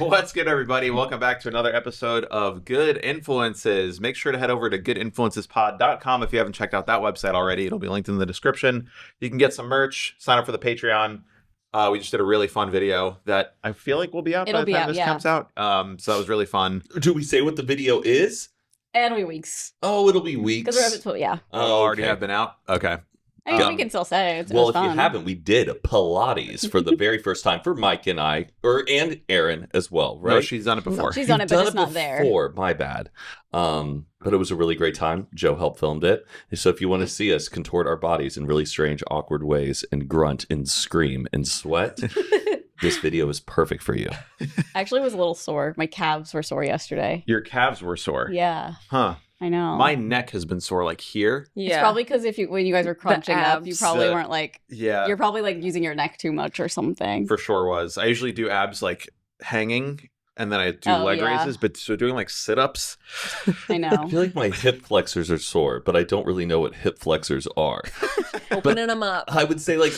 What's good, everybody? Welcome back to another episode of Good Influences. Make sure to head over to goodinfluencespod.com if you haven't checked out that website already. It'll be linked in the description. You can get some merch, sign up for the Patreon. We just did a really fun video that I feel like will be out by the time this comes out. So that was really fun. Do we say what the video is? It'll be weeks. Oh, it'll be weeks. Because we're Oh, already have been out? Okay. I mean, we can still say it. Well, if you haven't, we did Pilates for the very first time for Mike and I, and Aaron as well, right? No, she's done it before. She's done it, but it's not there. My bad. But it was a really great time. Joe helped filmed it. So if you want to see us contort our bodies in really strange, awkward ways and grunt and scream and sweat, this video is perfect for you. I actually was a little sore. My calves were sore yesterday. Your calves were sore? Yeah. Huh. I know. My neck has been sore like here. Yeah. It's probably because when you guys were crunching up, you probably weren't like, you're probably like using your neck too much or something. For sure was. I usually do abs like hanging and then I do leg raises, but so doing like sit-ups. I know. I feel like my hip flexors are sore, but I don't really know what hip flexors are. Opening them up. I would say like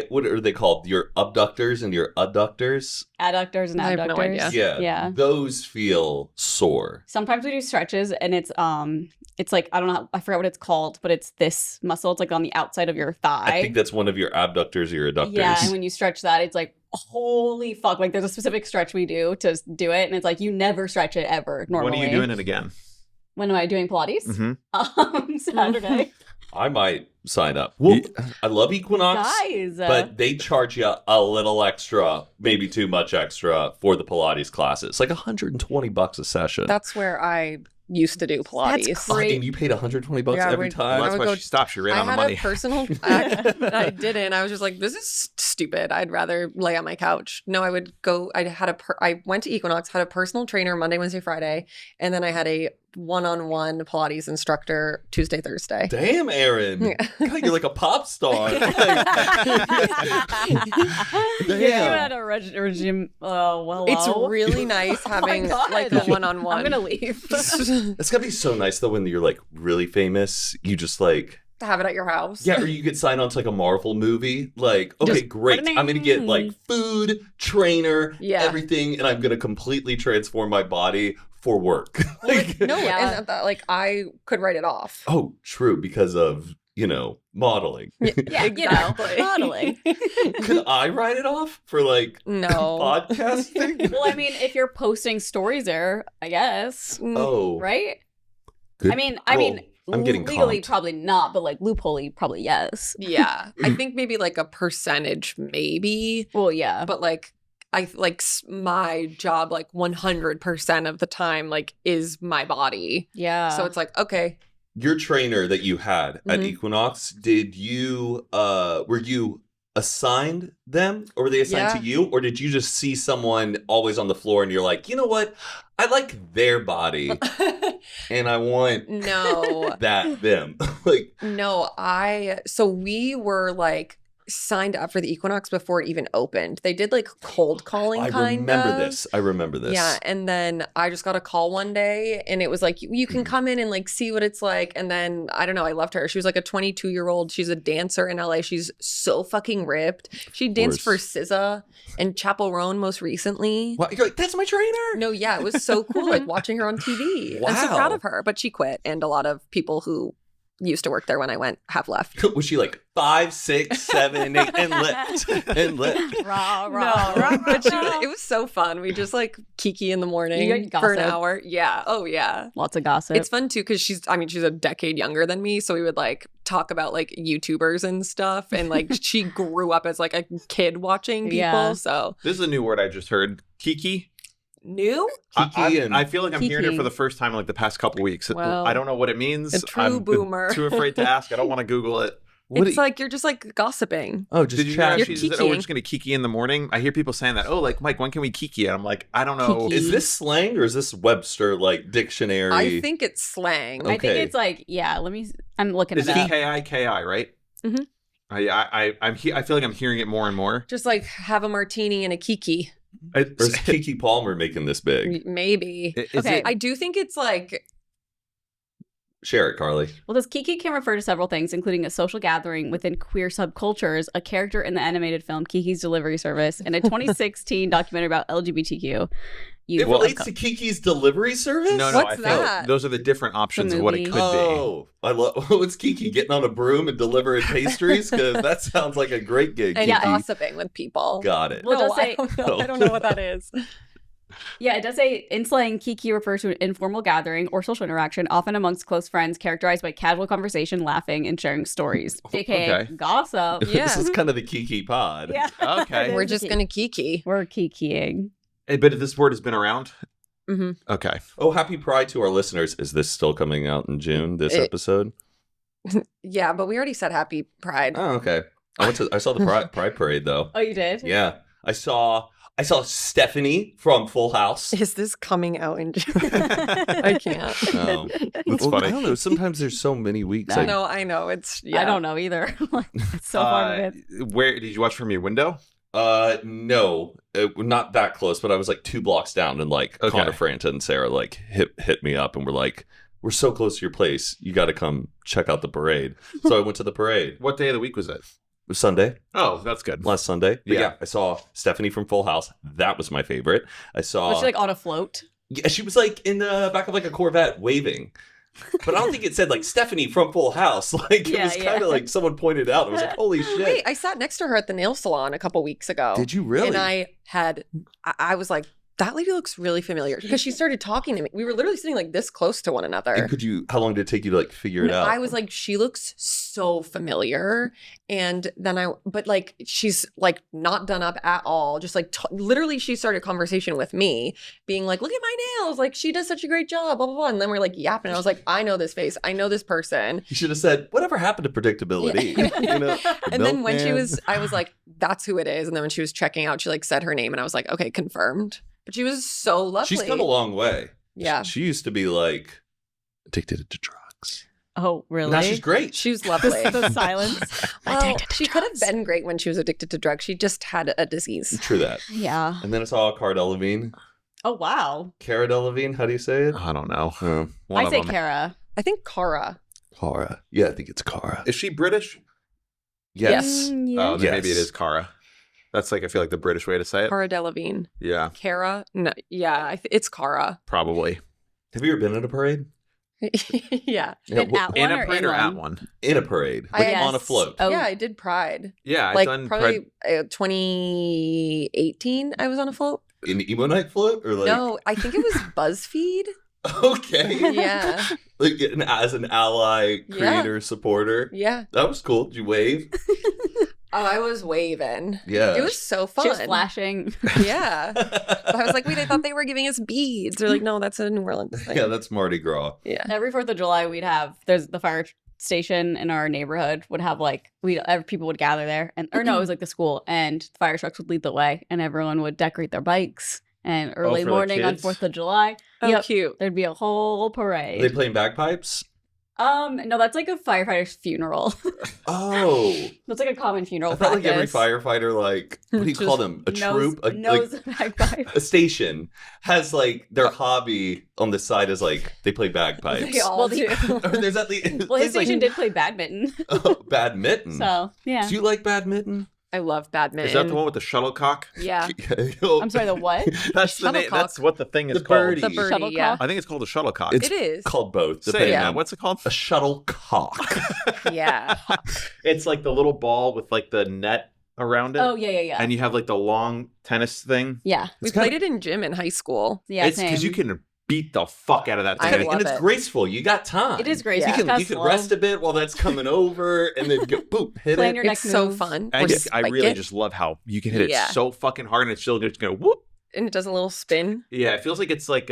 what are they called? Your abductors and your adductors? Adductors and abductors. I have no idea. Yeah. Those feel sore. Sometimes we do stretches and it's like, I don't know, I forget what it's called, but it's this muscle. It's like on the outside of your thigh. I think that's one of your abductors or your adductors. Yeah, and when you stretch that, it's like, holy fuck. Like there's a specific stretch we do to do it. And it's like, you never stretch it ever normally. When are you doing it again? When am I doing Pilates? Mm-hmm. Saturday. I might sign up. Well, I love Equinox, guys, but they charge you a little extra, maybe too much extra for the Pilates classes. Like $120 a session. That's where I used to do Pilates. That's great. And you paid $120 every time? Well, that's why she stopped. She ran out of money. I had a personal... I didn't. I was just like, this is stupid. I'd rather lay on my couch. No, I would go... I went to Equinox, had a personal trainer Monday, Wednesday, Friday, and then I had a one-on-one Pilates instructor Tuesday, Thursday. Damn, Aaron. God, you're like a pop star. Damn. You had a regime. Oh, well. It's really nice having like a one-on-one. I'm going to leave. It's gotta be so nice though when you're like really famous. You just like... To have it at your house. Yeah, or you get signed on to like a Marvel movie. Like, okay, just great. I'm going to get like food, trainer, Yeah. everything, and I'm going to completely transform my body for work. Like, No, and like I could write it off. oh, true, because of, modeling. Yeah, Exactly. modeling. Could I write it off for like No. podcasting? Well, I mean, if you're posting stories there, I guess. Oh. Right? Good. I mean, I'm getting legally comped. probably not, but like loophole probably yes. Yeah. I think maybe like a percentage, maybe. Well, yeah. But like my job like 100% of the time like is my body. Yeah. So it's like, okay. Your trainer that you had at Mhm. Equinox, did you were you assigned them, or were they assigned to you, or did you just see someone always on the floor and you're like, you know what, I like their body and I want No. them? Like, No, so we were like signed up for the Equinox before it even opened. They did like cold calling I kind remember of. this. I remember this. Yeah, and then I just got a call one day and it was like, you can come in and like see what it's like. And then, I don't know, I loved her. She was like a 22-year-old. She's a dancer in LA. She's so fucking ripped. She danced for SZA and Chapel Roan most recently. Wow, you're like, that's my trainer? No, yeah, it was so cool like watching her on TV. I'm so Wow. proud of her, but she quit. And a lot of people who used to work there when I went have left. Was she like 5, 6, 7, 8 and left? Rah, No, rah, rah, but rah. it was so fun. We just like kiki in the You morning get for an gossip. hour. Yeah. Oh yeah. Lots of gossip. It's fun too because she's a decade younger than me. So we would like talk about like YouTubers and stuff. And like she grew up as like a kid watching people. Yeah. So This is a new word I just heard. Kiki. new? I feel like I'm hearing it Kiki. for the first time in like the past couple weeks. Well, I don't know what it means. a true I'm boomer. too afraid to ask. I don't want to Google it. It's like you're just like gossiping. Oh, just Did you hear how You're she said, oh, we're kikiing. just going to kiki in the morning? I hear people saying that. Oh, like, Mike, when can we kiki? And I'm like, I don't know. Kiki. Is this slang or is this Webster like dictionary? I think it's slang. Okay. I think it's like, I'm looking Is it it up. K-I-K-I, right? Mhm. I feel like I'm hearing it more and more. Just like have a martini and a kiki. Or is Kiki Palmer making this big? Maybe. Is Okay. it- I do think it's like Share it, Carly. Well, this kiki can refer to several things, including a social gathering within queer subcultures, a character in the animated film Kiki's Delivery Service, and a 2016 documentary about LGBTQ. It relates to Kiki's Delivery Service? No, What's I think that? those are the different options The of what it movie. could Oh, I love. What's Kiki getting on a broom and delivering pastries? Because that sounds like a great gig. And Kiki. gossiping with people. Got it. Well, it No, does say- I don't know what that is. Yeah, it does say in slang, kiki refers to an informal gathering or social interaction, often amongst close friends, characterized by casual conversation, laughing, and sharing stories, aka Okay. gossip. Yeah. This is kind of the Kiki pod. Yeah, be. Okay. We're just going to kiki. we're kikiing. But this word has been around? Mm-hmm. Okay. Oh, happy Pride to our listeners. Is this still coming out in June, this episode? Yeah, but we already said happy Pride. Oh, okay. I saw the Pride Parade, though. Oh, you did? Yeah. I saw Stephanie from Full House. Is this coming out in June? I can't. Oh. That's funny. I don't know. Sometimes there's so many weeks. No. I know. It's, yeah. I don't know either. Like, it's so far from it. Where did you watch from your window? No, not that close, but I was like 2 blocks down, and like Okay. Connor Franta and Sarah like hit me up and were like, "We're so close to your place. You got to come check out the parade." So I went to the parade. What day of the week was it? It was Sunday, Oh, that's good. last Sunday. But Yeah. yeah, I saw Stephanie from Full House. That was my favorite. I saw. Was she like on a float? Yeah, she was like in the back of like a Corvette waving. But I don't think it said like Stephanie from Full House. Like it Yeah, was yeah. kind of like someone pointed out. I was like, holy shit. Wait, I sat next to her at the nail salon a couple weeks ago. Did you really? And I was like, that lady looks really familiar because she started talking to me. We were literally sitting like this close to one another. And how long did it take you to like figure it out? I was like, she looks so familiar. And then but like, she's like not done up at all. Just like, literally, she started a conversation with me, being like, look at my nails. Like, she does such a great job, blah, blah, blah. And then we're like yapping. I was like, I know this face. I know this person. You should have said, whatever happened to predictability? You know, And then when she milkman. I was like, that's who it is. And then when she was checking out, she like said her name and I was like, okay, confirmed. But she was so lovely. She's come a long way. Yeah. She used to be like addicted to drugs. Oh, really? Now she's great. She was lovely. the silence. Well, she could have been great when she was addicted to drugs. She just had a disease. True that. Yeah. And then I saw Cara Delevingne. Oh, wow. Cara Delevingne, how do you say it? I don't know. Oh, One I of say them. Kara. I think Cara. Cara. Yeah, I think it's Cara. Is she British? Yes. Oh, then Yes. maybe it is Cara. That's like, I feel like the British way to say it. Cara Delevingne. Yeah, Cara? No, yeah, it's Cara. probably. Have you ever been in a parade? Yeah. Been at In one a or parade in or at one? one? In a parade. I- Like Yes. on a float. Oh. Yeah, I did Pride. Yeah, I've Like done probably Pride. 2018, I was on a float. In emo night float? Or like No, I think it was BuzzFeed. Okay. Yeah. Like as an ally, Yeah. creator, supporter. Yeah. That was cool. Did you wave? Oh, I was waving. Yeah. It was so fun. She was flashing. Yeah. But I was like, wait, I thought they were giving us beads. They're like, no, that's a New Orleans thing. Yeah, that's Mardi Gras. Yeah. Every 4th of July, there's the fire station in our neighborhood would have like, people would gather there. Or no, it was like the school. And fire trucks would lead the way. And everyone would decorate their bikes. And early for the morning on kids? 4th of July, Oh, Yep. cute. there'd be a whole Are they parade. playing bagpipes? No, that's like a firefighter's funeral. Oh. That's like a common funeral I thought like every practice. firefighter, like, what do you call them? A troop? Nose bagpipe. A station has like their hobby on the side is like they play bagpipes. They all Well, do. Or there's at the Well, his there's, station did play badminton. badminton. So, yeah. Do you like badminton? I love badminton. Is that the one with the shuttlecock? Yeah. I'm sorry, the what? That's the name. Shuttlecock. That's what the thing is The called. birdie. The birdie, Shuttlecock? yeah. I think it's called a shuttlecock. It's It is. called both. Say it, depending man. on- What's it called? a shuttlecock? Yeah. It's like the little ball with like the net around it. Oh, yeah. And you have like the long tennis thing. Yeah. We It's kinda- played it in gym in high school. Yeah, It's because you same. can beat the fuck out of that I thing. love and it's it. graceful. You got time. It is great. Yeah. You can Slow. rest a bit while that's coming over, and then go boop, hit Plan it. your It's next so move. fun. I Or just, I spike really it, just love how you can hit it Yeah. so fucking hard and it's still just gonna whoop. and it does a little spin. Yeah, it feels like it's like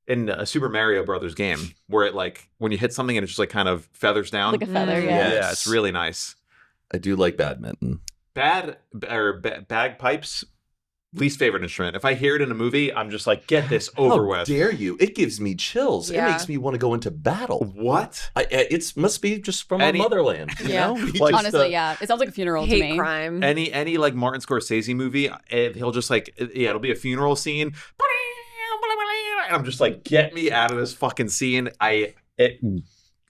in a Super Mario Brothers game where it like when you hit something and it just like kind of feathers down. Like a feather, Mm. yeah. Yeah, it's really nice. I do like badminton. Bagpipes, least favorite instrument. If I hear it in a movie, I'm just like, get this over How with. dare you? It gives me chills. Yeah. It makes me want to go into battle. What? It must be just from Any- our motherland. You Yeah. know? We Like- just, Honestly, yeah. It sounds like a funeral to Hate me. crime. Any like Martin Scorsese movie, he'll just like, yeah, it'll be a funeral scene. And I'm just like, get me out of this fucking scene. it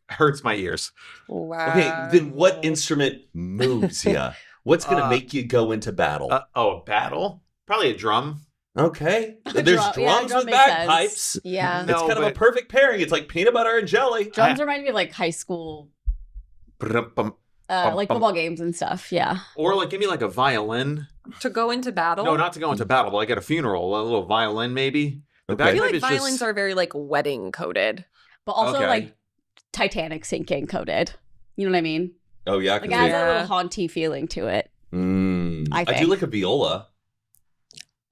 hurts my ears. Wow. Okay, then what instrument moves ya? What's gonna make you go into battle? A battle? Probably a drum. Okay, there's drum- drums yeah, drum with makes bagpipes. Yeah. No, It's kind of a but- perfect pairing. It's like peanut butter and jelly. Drums remind me of like high school, Brum-bum. like football games and stuff. Yeah. Or like give me like a violin. To go into battle? No, not to go into battle, but like at a funeral, a little violin maybe. The Okay. I feel bagpipe like is violins just, are very like wedding coded. But also Okay. like Titanic sinking coded. You know what I mean? Oh yeah, Like 'cause it has they- a little haunty feeling to it. I I do think. like a viola.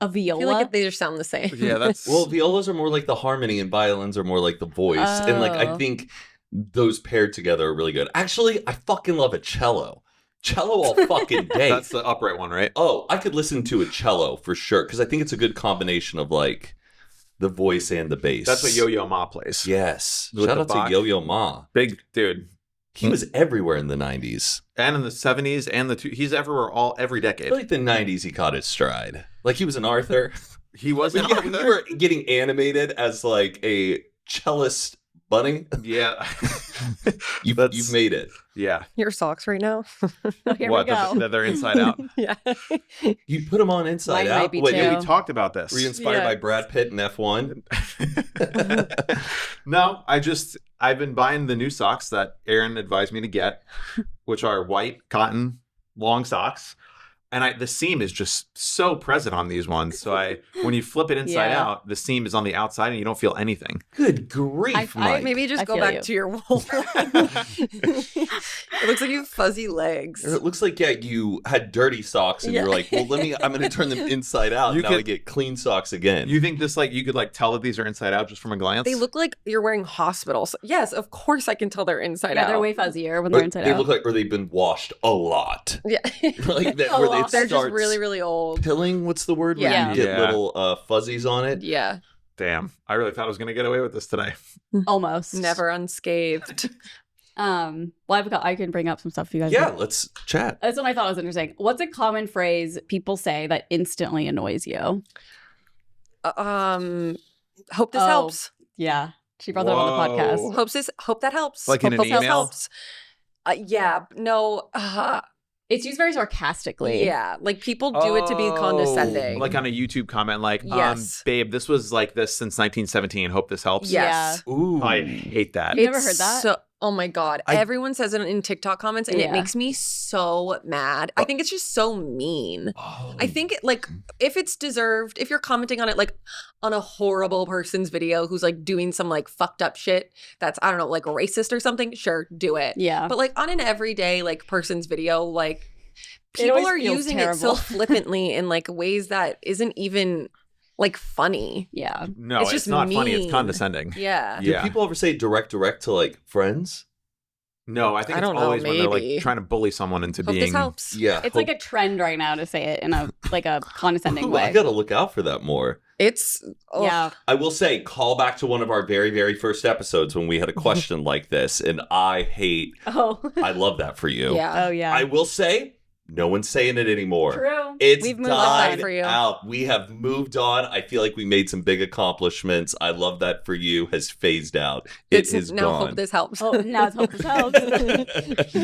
A I viola. feel like they just sound the same. yeah, that's Well, violas are more like the harmony, and violins are more like the voice. And like I Oh. think those paired together are really good. Actually, I fucking love a cello. Cello all fucking day. that's the upright one, right? Oh, I could listen to a cello for sure because I think it's a good combination of like the voice and the bass. That's what Yo-Yo Ma plays. Yes. With Shout the out Bach. to Yo-Yo Ma. Big dude. He was everywhere in the 90s. And in the 70s and he's everywhere every I decade. feel like the 90s he caught his stride. Like he was an Arthur. He was in When you were getting animated as like a cellist bunny. Yeah. You've made it. Yeah. Your socks right now? Oh, here What? we go. They're inside out. Yeah. You put them on inside Mine out. might be Wait, too. Yeah, we talked about this. were you inspired Yeah. by Brad Pitt and F1? No, I've been buying the new socks that Aaron advised me to get, which are white cotton long socks. And the seam is just so present on these ones. So when you flip it inside Yeah. out, the seam is on the outside and you don't feel anything. Good grief, I- Mike. Maybe just I go feel back you. to your wall. It looks like you have fuzzy legs. It looks like you had dirty socks and Yeah. you're like, well, I'm going to turn them inside out. You Now I could- get clean socks again. You think this you could tell that these are inside out just from a glance? They look like you're wearing hospitals. Yes, of course I can tell they're inside Yeah, out. they're way fuzzier when But they're inside they out. look like, or they've been washed a lot. Yeah. Like that, A where lot. it They're just starts really, really old. pilling. What's the word? Where Yeah. you get Yeah. little fuzzies on it. Yeah. Damn. I really thought I was going to get away with this today. Almost. Never unscathed. Well, I can bring up some stuff for you guys. Yeah, let's chat. That's what I thought was interesting. What's a common phrase people say that instantly annoys you? Hope this Oh. helps. Yeah. She brought that up on the Whoa. podcast. Hope that helps. Like in hope an this email? helps. Yeah. No. It's used very sarcastically. Yeah. Like people do it to be condescending. Like on a YouTube comment, Yes. babe, this was like this since 1917. Hope this helps. Yes. Ooh. I hate that. You never heard that? So, oh my God. I- Everyone says it in TikTok comments and it Yeah. makes me so mad. I think it's just so mean. Oh. I think if it's deserved, if you're commenting on it like on a horrible person's video who's like doing some like fucked up shit that's, I don't know, like racist or something, sure, do it. Yeah. But like on an everyday like person's video, like It people always are feels using it so terrible. flippantly in like ways that isn't even like funny. Yeah. No, It's it's, just not funny. It's mean. condescending. Yeah. Do Yeah. people ever say direct to like friends? No, I think I it's don't know, always when they're maybe. like trying to bully someone into Hope being. this helps. Yeah. It's like a trend right now to say it in a condescending Ooh, way. I gotta look out for that more. It's Yeah. I will say, call back to one of our very, very first episodes when we had a question like this, and I love that for you. Yeah. Oh yeah. I will say, no one's saying it anymore. True. It's We've moved on died for you. out. We have moved on. I feel like we made some big accomplishments. I love that for you has phased out. It is now gone. hope this helps. Oh, now it's hope this helps.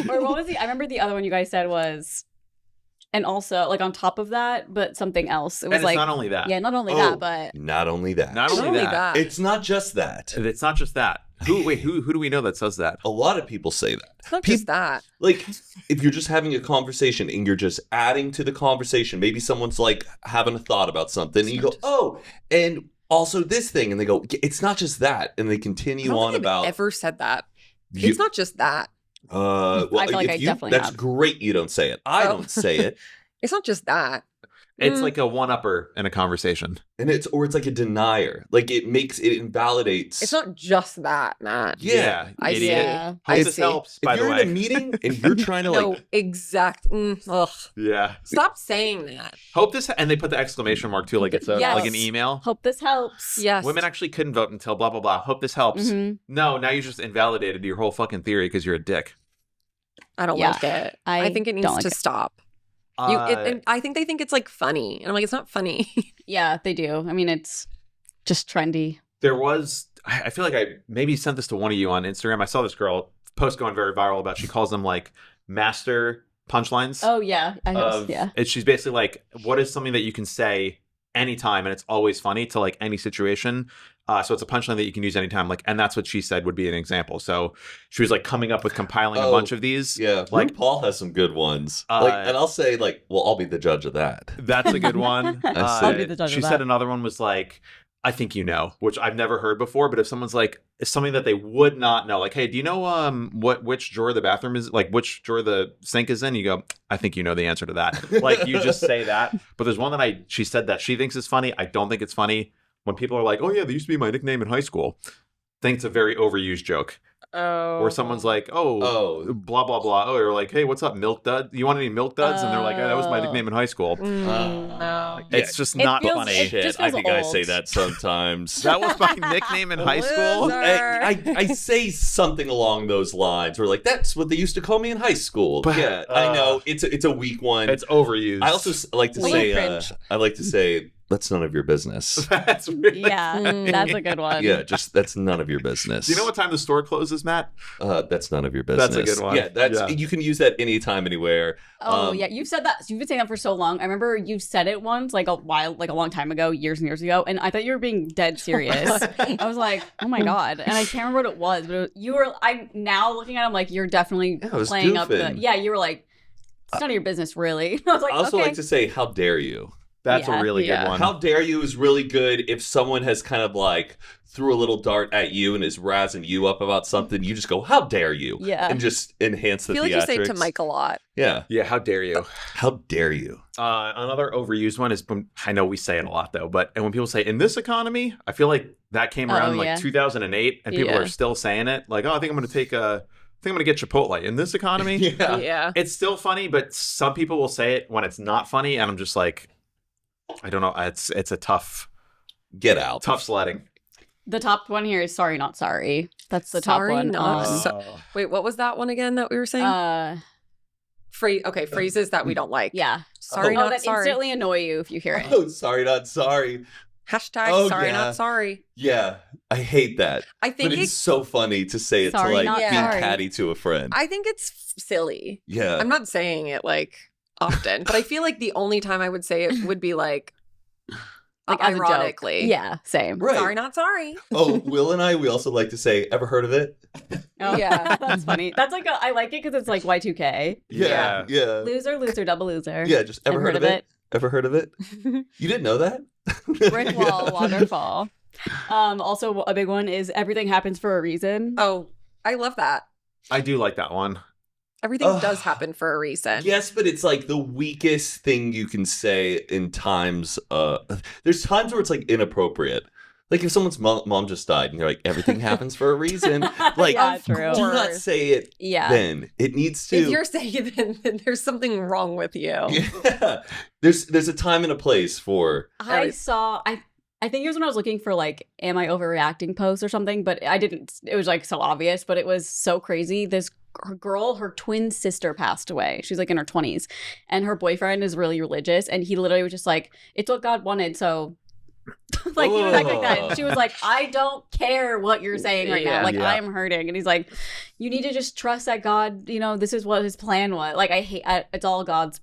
Or what was I remember the other one you guys said was, and also like on top of that, but something else. It was And it's like, not only that. yeah, not only Oh, that, but Not only that. Not Not only only that. that. It's not just that. It's not just that. Who do we know that says that? A lot of people say that. It's not just that. Like, if you're just having a conversation and you're just adding to the conversation, maybe someone's like having a thought about something, and you go, oh, and also this thing, and they go, it's not just that, and they I continue don't on think I've about. ever said that. You- It's not just that. well, I feel like if I you, definitely that's have. great. You don't say it. I Oh. don't say it, It's not just that. It's Mm. like a one-upper in a conversation. and it's like a denier. Like it invalidates. It's not just that, Matt. Yeah, I see. idiot. yeah. Hope I this see. helps, If by the you're way. in a meeting and you're trying to No, like, exact. Ugh. Yeah. Stop saying that. Hope this, and they put the exclamation mark too, like it's Yes. like an email. Hope this helps. Yes. Women actually couldn't vote until blah blah blah. Hope this helps. Mhm. No, now you just invalidated your whole fucking theory because you're a dick. I don't Yeah. like it. I I think it needs don't like to it. stop. And I think they think it's like funny. And I'm like, it's not funny. Yeah, they do. I mean, it's just trendy. There was I feel like I maybe sent this to one of you on Instagram. I saw this girl post going very viral about, she calls them like master punchlines. Oh yeah, yeah. She's basically like, what is something that you can say anytime and it's always funny to like any situation. So it's a punchline that you can use anytime. Like, and that's what she said would be an example. So she was like coming up with compiling a bunch of these. Yeah, like Paul has some good ones. And I'll say like, well, I'll be the judge of that. That's a good one. I'll be the judge she of that. said another one was like, I think you know, which I've never heard before. But if someone's like, it's something that they would not know, like, hey, do you know which drawer the bathroom is, like which drawer the sink is in? You go, I think you know the answer to that. Like, you just say that. But there's one that she said that she thinks is funny. I don't think it's funny. When people are like, oh yeah, they used to be my nickname in high school. I think it's a very overused joke. Oh. Or someone's like, oh, blah, blah, blah. Oh, you're like, hey, what's up, Milk Dud? You want any Milk Duds? And they're like, that was my nickname in high school. No. It's just not funny. It just I feels think I old. say that sometimes. That was my nickname in high school. Loser. I say something along those lines. Where like, that's what they used to call me in high school. But, yeah, I know it's a weak one. It's overused. I also like to say, cringe. I like to say, that's none of your business. That's really... Yeah, that's a good one. Yeah, just that's none of your business. Do you know what time the store closes, Matt? That's none of your business. That's a good one. Yeah, you can use that anytime, anywhere. Oh yeah, you've said that. You've been saying that for so long. I remember you said it once, like a long time ago, years and years ago, and I thought you were being dead serious. I was like, oh my god, and I can't remember what it was, but you were. I'm now looking at it, I'm like, you're definitely I was playing up the. goofing. Yeah, you were like, it's none of your business, really. I was like, I also okay. like to say, how dare you? That's a really good one. How dare you is really good if someone has kind of like threw a little dart at you and is razzing you up about something. You just go, how dare you? Yeah. And just enhance the I feel like you say it to Mike a lot. Yeah. Yeah, how dare you? How dare you? Another overused one is, I know we say it a lot though, but when people say in this economy, I feel like that came around in like 2008 and people are still saying it. Like, oh, I think I'm going to get Chipotle in this economy. Yeah. It's still funny, but some people will say it when it's not funny. And I'm just like, I don't know. It's a tough sledding. The top one here is sorry, not sorry. That's the Sorry, top one. not Wait, what was that one again that we were saying? Phrases that we don't like. Yeah. Sorry, Oh, not that sorry. instantly annoy you if you hear it. Oh, sorry, not sorry. Hashtag sorry, yeah. not sorry. Yeah, I hate that. I think but it's so funny to say it Sorry, to like not be sorry. catty to a friend. I think it's silly. Yeah. I'm not saying it like often, but I feel like the only time I would say it would be like Like as a joke. ironically. Yeah, same. Right. Sorry, not sorry. Oh, Will and I, we also like to say, ever heard of it? Oh, Yeah. That's funny. That's like I like it because it's like Y2K. Yeah. Loser, double loser. Yeah, just ever heard of it? Ever heard of it? You didn't know that? Brick wall, waterfall. Also, a big one is everything happens for a reason. Oh, I love that. I do like that one. Everything does happen for a reason. Yes, but it's like the weakest thing you can say in times. There's times where it's like inappropriate. Like if someone's mom just died and you're like, everything happens for a reason. Like, Yeah, true. do not say it then. It needs to. If you're saying it, then there's something wrong with you. Yeah. There's a time and a place for. I think it was when I was looking for like, am I overreacting posts or something, but I didn't. It was like so obvious, but it was so crazy. This girl, her twin sister passed away. She's like in her 20s, and her boyfriend is really religious, and he literally was just like, it's what God wanted, so. Like he was acting like that. And she was like, I don't care what you're saying right now. Like I'm hurting. And he's like, you need to just trust that God, this is what his plan was. Like it's all God's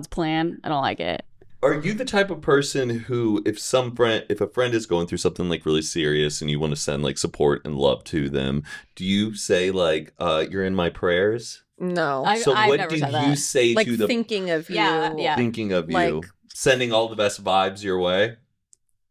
plan. I don't like it. Are you the type of person who, if a friend is going through something like really serious and you want to send like support and love to them, do you say like, you're in my prayers? No. So I've what never do said you that. say Like to the thinking of you. Yeah. thinking of Like- you, sending all the best vibes your way?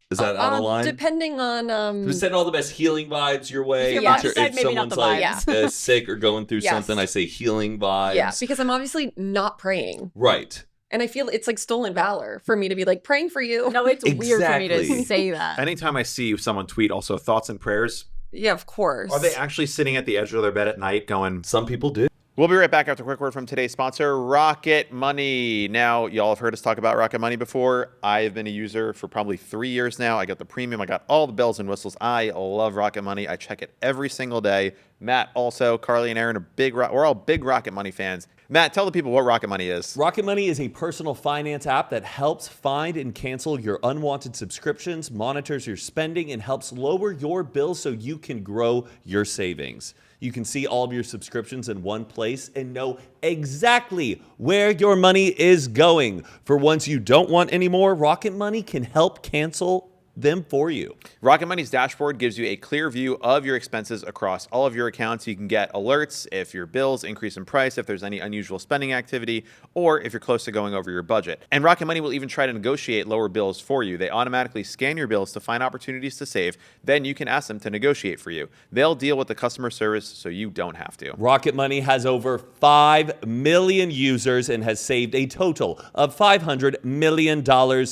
Is that out of line? Depending on Send all the best healing vibes your way. If your mom If said maybe not someone's the like vibes. sick or going through Yes. something, I say healing vibes. Yeah, because I'm obviously not praying. Right. And I feel it's like stolen valor for me to be like praying for you. No, it's weird for me to Exactly. say that. Anytime I see someone tweet also thoughts and prayers, Yeah, of course. are they actually sitting at the edge of their bed at night going, Some people do. We'll be right back after a quick word from today's sponsor, Rocket Money. Now, y'all have heard us talk about Rocket Money before. I've been a user for probably 3 years now. I got the premium. I got all the bells and whistles. I love Rocket Money. I check it every single day. Matt also, Carly and Aaron we're all big Rocket Money fans. Matt, tell the people what Rocket Money is. Rocket Money is a personal finance app that helps find and cancel your unwanted subscriptions, monitors your spending, and helps lower your bills so you can grow your savings. You can see all of your subscriptions in one place and know exactly where your money is going. For ones you don't want anymore, Rocket Money can help cancel them for you. Rocket Money's dashboard gives you a clear view of your expenses across all of your accounts. You can get alerts if your bills increase in price, if there's any unusual spending activity, or if you're close to going over your budget. And Rocket Money will even try to negotiate lower bills for you. They automatically scan your bills to find opportunities to save. Then you can ask them to negotiate for you. They'll deal with the customer service so you don't have to. Rocket Money has over 5 million users and has saved a total of $500 million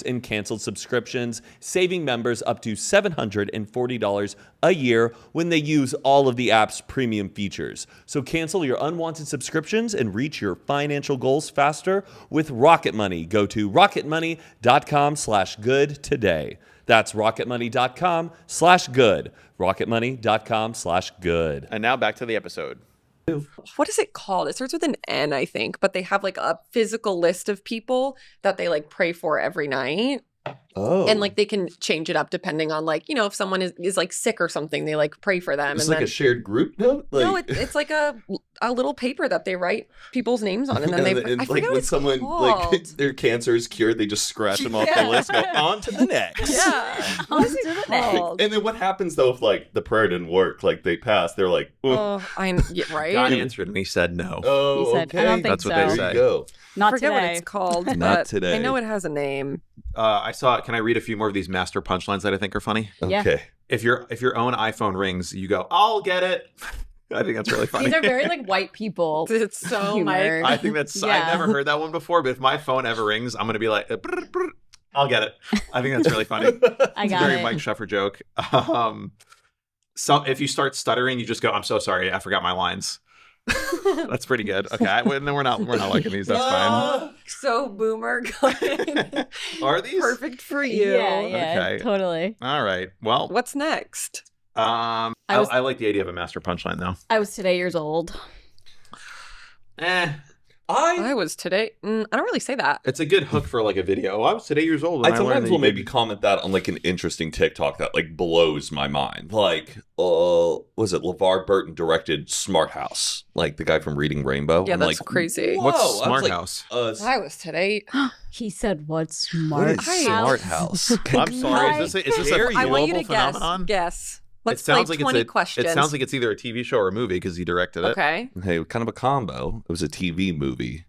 in canceled subscriptions, saving members up to $740 a year when they use all of the app's premium features. So cancel your unwanted subscriptions and reach your financial goals faster with Rocket Money. Go to rocketmoney.com/good today. That's rocketmoney.com/good. rocketmoney.com/good. And now back to the episode. What is it called? It starts with an N, I think, but they have like a physical list of people that they like pray for every night. Oh. And like they can change it up depending on like, if someone is like sick or something, they like pray for them. It's and like then, a shared group note? no, it's like a little paper that they write people's names on. And then I like forget when what it's someone called. like their cancer is cured, they just scratch them off the list, go on to the next. Yeah. What is it called? And then what happens though if like the prayer didn't work? Like they passed, they're like, Oh, right? God answered and he said no. oh, He said, okay. I don't think That's what so. they There say. you go. Not Forget today. what it's called. Not but today. I know it has a name. I saw. Can I read a few more of these master punchlines that I think are funny? Yeah. Okay. If your own iPhone rings, you go, "I'll get it." I think that's really funny. These are very like white people. It's so humor. I think that's. I've never heard that one before, but if my phone ever rings, I'm gonna be like, "Brr, brr." I'll get it. I think that's really funny. I It's a got very it. Mike Sheffer joke. So if you start stuttering, you just go, "I'm so sorry, I forgot my lines." That's pretty good. Okay, then we're not liking these. That's fine. So boomer. Are these Perfect for you. Yeah, Okay. totally. All right. Well, What's next? I like the idea of a master punchline though. I was today years old. I was today. I don't really say that. It's a good hook for like a video. I was today years old. I And I learned sometimes that will you maybe could- comment that on like an interesting TikTok that like blows my mind. Like, was it LeVar Burton directed Smart House? Like the guy from Reading Rainbow? Yeah, I'm that's like, crazy. Whoa. What's I was Smart like, House? I was today. He said, "What's What smart?" is Hi. Smart House? I'm sorry. Is this a dare you? I want you global to guess. phenomenon? Guess. Let's it sounds play like 20 it's questions. It sounds like it's either a TV show or a movie because he directed it. Okay. Hey, kind of a combo. It was a TV movie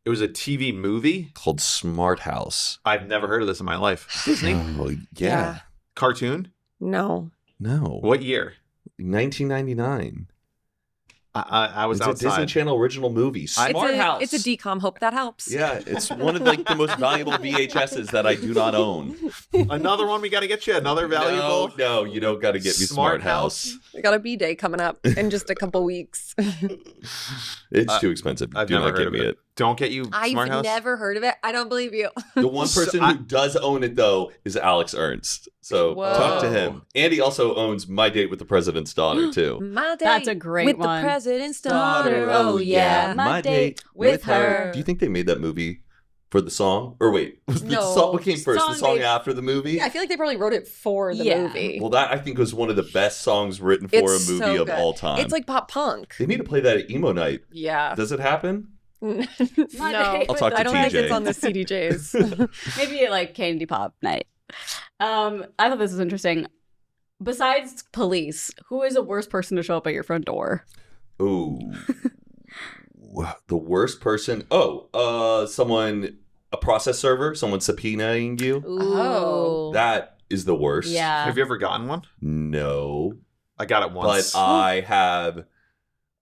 It was a TV movie. called Smart House. I've never heard of this in my life. Disney Oh, yeah. cartoon. No. No. What year? 1999. I was It's a Disney outside. Channel original movie. Smart House. It's a decom. Hope that helps. Yeah, it's one of like the most valuable VHSs that I do not own. Another one we got to get you. Another valuable. No, you don't got to get me Smart House. We got a B day coming up in just a couple weeks. It's too expensive. I've do never not heard get of me it. it. Don't get you Smart I've House. never heard of it. I don't believe you. The one person who does own it though is Alex Ernst. So talk to Whoa. him. And he also owns My Date with the President's Daughter too. My date That's a great with one. the president's Daughter, daughter. oh yeah, my date with her. Do you think they made that movie for the song? Or wait, was the No. song, what came first? The Song song they- after the movie? Yeah, I feel like they probably wrote it for the Yeah. movie. Well, that I think was one of the best songs written for It's a movie so of good. all time. It's like pop punk. They need to play that at emo night. Yeah. Does it happen? No, date I'll talk to I don't think TJ. it's on the CDJs. Maybe like candy pop night. I thought this was interesting. Besides police, who is the worst person to show up at your front door? Ooh. The worst person. Someone, a process server, someone subpoenaing you. Ooh. That is the worst. Yeah. Have you ever gotten one? No. I got it once. But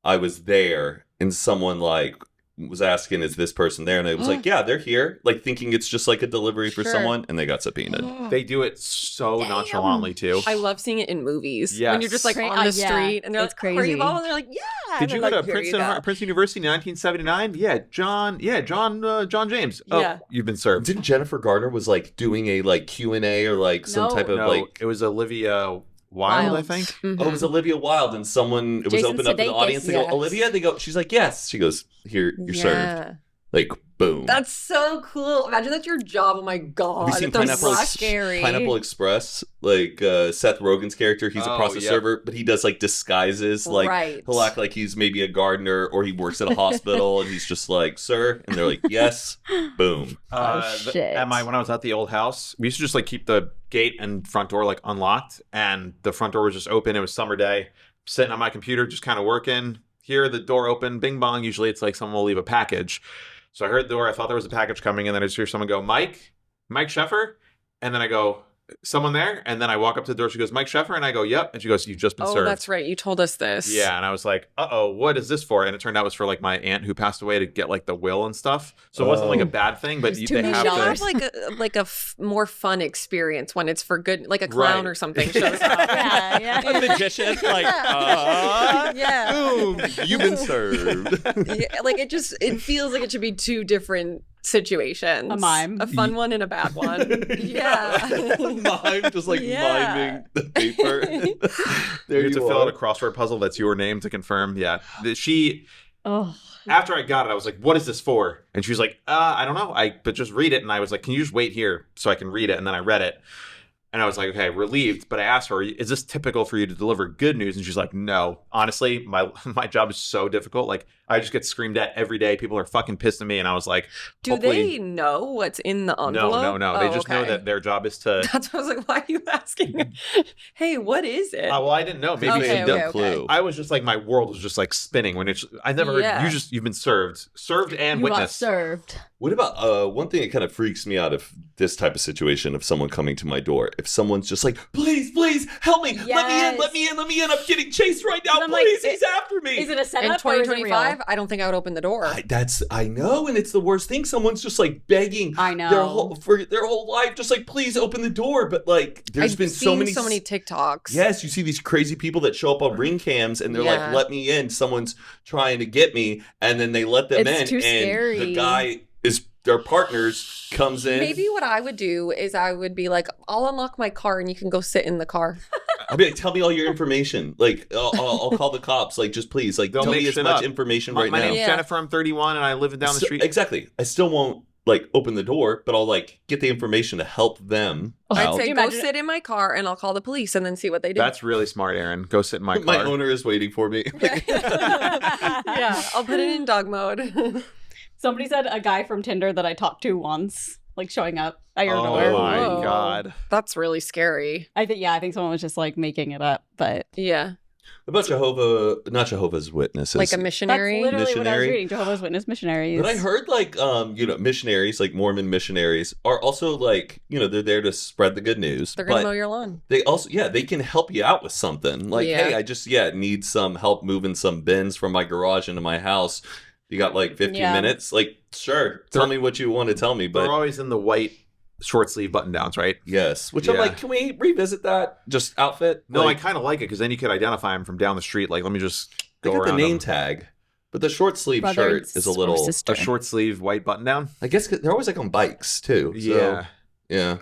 I was there and someone like was asking, is this person there? And I was like, yeah, they're here. Like thinking it's just like a delivery for Sure. someone. And they got subpoenaed. They do it so Damn. nonchalantly too. I love seeing it in movies. Yes. When you're just like Cra- on the yeah, street and they're it's like, "Are crazy. you involved?" And they're like, yeah. Did And you I'm go like, to "Here you Princeton, go." Princeton University in 1979? John James. Oh, Yeah. you've been served. Didn't Jennifer Garner was like doing a like Q&A or like some No. type of No, like, it was Olivia Wild, I Wild. think. Mhm. Oh, it was Olivia Wilde, and someone, it was Jason opened up in the Sudeikis. audience. They go, Yes. Olivia? They go, she's like, yes. She goes, here, you're served. Like, boom. That's so cool. Imagine that's your job. Oh my god. Have you seen That's Pineapple, so scary. Pineapple Express? Like Seth Rogen's character, he's a Oh, process yeah. server, but he does like disguises. Like Right. he'll act like he's maybe a gardener or he works at a hospital, and he's just like, sir, and they're like, yes, boom. Shit. When I was at the old house, we used to just like keep the gate and front door like unlocked, and the front door was just open. It was summer day, sitting on my computer, just kind of working. Hear the door open, bing bong. Usually it's like someone will leave a package. So I heard the door. I thought there was a package coming, and then I just hear someone go, Mike Sheffer, and then I go, someone there, and then I walk up to the door. She goes, Mike Sheffer, and I go, yep, and she goes, you've just been Oh, served. that's right. You told us this. Yeah, and I was like, what is this for? And it turned out it was for like my aunt who passed away to get like the will and stuff. So it wasn't like a bad thing, but There's they too many have They should to. have like a more fun experience when it's for good, like a clown Right. or something shows up. Yeah, yeah. A magician, like, Yeah. boom, you've been served. Yeah, like it feels like it should be two different situations. A mime. A fun one and a bad one. Yeah. Mime, just like Yeah. miming the paper. There You have to you fill out are. a crossword puzzle that's your name to confirm. Yeah. She, Oh, after I got it, I was like, what is this for? And she was like, I don't know. But just read it. And I was like, can you just wait here so I can read it? And then I read it. And I was like, okay, relieved. But I asked her, is this typical for you to deliver good news? And she's like, no. Honestly, my job is so difficult. Like, I just get screamed at every day. People are fucking pissed at me. And I was like, Do hopefully- they know what's in the envelope? No. They just know okay. that their job is to. That's why I was like, why are you asking me? Hey, what is it? Well, I didn't know. Maybe Maybe Okay, they they have okay, no okay. clue. I was just like, my world was just like spinning when it's. I never heard Yeah. you've been served and you got witnessed. served. What about one thing that kind of freaks me out of this type of situation of someone coming to my door? If someone's just like, please help me, Yes. let me in, I'm getting chased right now, And I'm like, please, he's after me. Is it a in setup or is it 2025, real? I don't think I would open the door. I know, and it's the worst thing. Someone's just like begging I know. for their whole life, just like, please open the door. But like, there's I've been so seen many so many TikToks. Yes, you see these crazy people that show up on ring cams and they're Yeah. like, let me in. Someone's trying to get me. And then they let them It's in. too and scary. the guy is, their partners comes in. Maybe what I would do is I would be like, I'll unlock my car and you can go sit in the car. I'll be like, tell me all your information. Like, I'll call the cops. Like, just please, like, They'll tell make me as shit much up. information My right now. name's Yeah. Jennifer. I'm 31 and I live down the So- street. Exactly. I still won't like open the door, but I'll like get the information to help them I'd out. say you go imagine- sit in my car and I'll call the police and then see what they do. That's really smart, Aaron. Go sit in my car. My owner is waiting for me. Yeah, I'll put it in dog mode. Somebody said a guy from Tinder that I talked to once, like showing up at your Oh door. my Whoa. god. That's really scary. I think someone was just like making it up, but Yeah. About not Jehovah's Witnesses. Like a that's missionary. literally what I was Missionary? reading. Jehovah's Witness missionaries. But I heard like missionaries, like Mormon missionaries, are also like, they're there to spread the good news. They're going to but mow your lawn. they also they can help you out with something. Like, Yeah. hey, I just need some help moving some bins from my garage into my house. You got like 15 Yeah. minutes? Like, sure. Tell me what you want to tell me, They're but always in the white short sleeve button downs, right? yes. Which I'm Yeah. like, can we revisit that just outfit? No, like, I kind of like it because then you could identify him from down the street. Like, let me just I go got the around name him. tag. But the short sleeve Brother shirt and is a little sister. A short sleeve white button down. I guess they're always like on bikes too. So, Yeah. Yeah.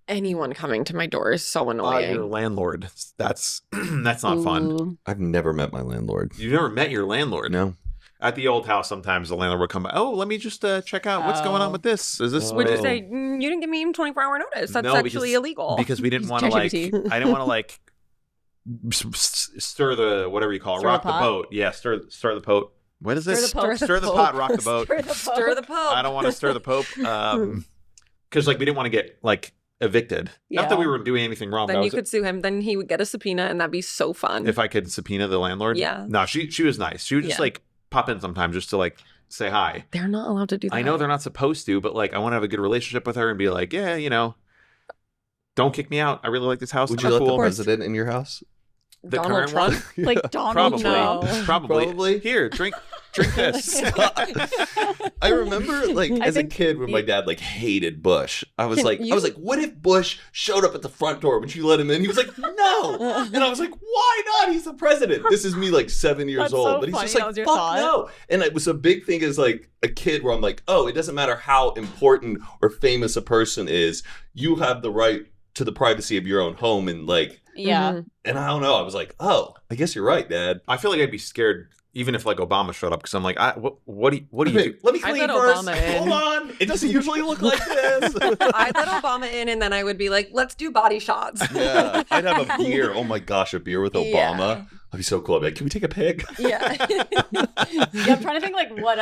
Anyone coming to my door is so annoying. Your landlord. That's not fun. Ooh. I've never met my landlord. You've never met your landlord. No. At the old house, sometimes the landlord would come by. Oh, let me just check out what's going on Oh. with this. Is this? Oh. Would you say, you didn't give me even 24-hour notice? That's No, actually illegal. Because we didn't want to like. ChatGPT. I didn't want to like stir the whatever you call it, Stir rock the the pot? boat. Yeah, stir the pot. What is this? Stir the Pope. Stir the pot, rock the boat. Stir the Stir the Pope. Pope. I don't want to stir the Pope. Because like we didn't want to get like evicted. Not that Yeah. we were doing anything wrong. Then but I you was- could sue him. Then he would get a subpoena, and that'd be so fun. if I could subpoena the landlord. Yeah. No, she was nice. She would just Yeah. like pop in sometimes just to like say hi. They're not allowed to do that. I know they're not supposed to, but like I want to have a good relationship with her and be like, yeah, don't kick me out. I really like this house. Would I'm you let the cool. president in your house? The Donald current Trump. one? Like Donald Probably. Trump. Probably. Probably. Here, drink this. I remember like I as a think kid when my dad like hated Bush. I was Can like, you- what if Bush showed up at the front door when you let him in? He was like, no. And I was like, why not? He's the president. This is me like 7 years That's old. so But he's funny. just That like, was your fuck thought. no. And it was a big thing as like a kid where I'm like, oh, it doesn't matter how important or famous a person is. You have the right to the privacy of your own home and like Yeah. Mhm. And I don't know. I was like, oh, I guess you're right, Dad. I feel like I'd be scared even if like Obama showed up because I'm like, what do you do? Let me I'd clean let first. Obama in. Hold on. It doesn't usually look like this. I'd let Obama in, and then I would be like, let's do body shots. Yeah. I'd have a beer. Oh my gosh, a beer with Obama. Yeah. That'd be so cool. I'd be like, can we take a pic? Yeah. Yeah, I'm trying to think like when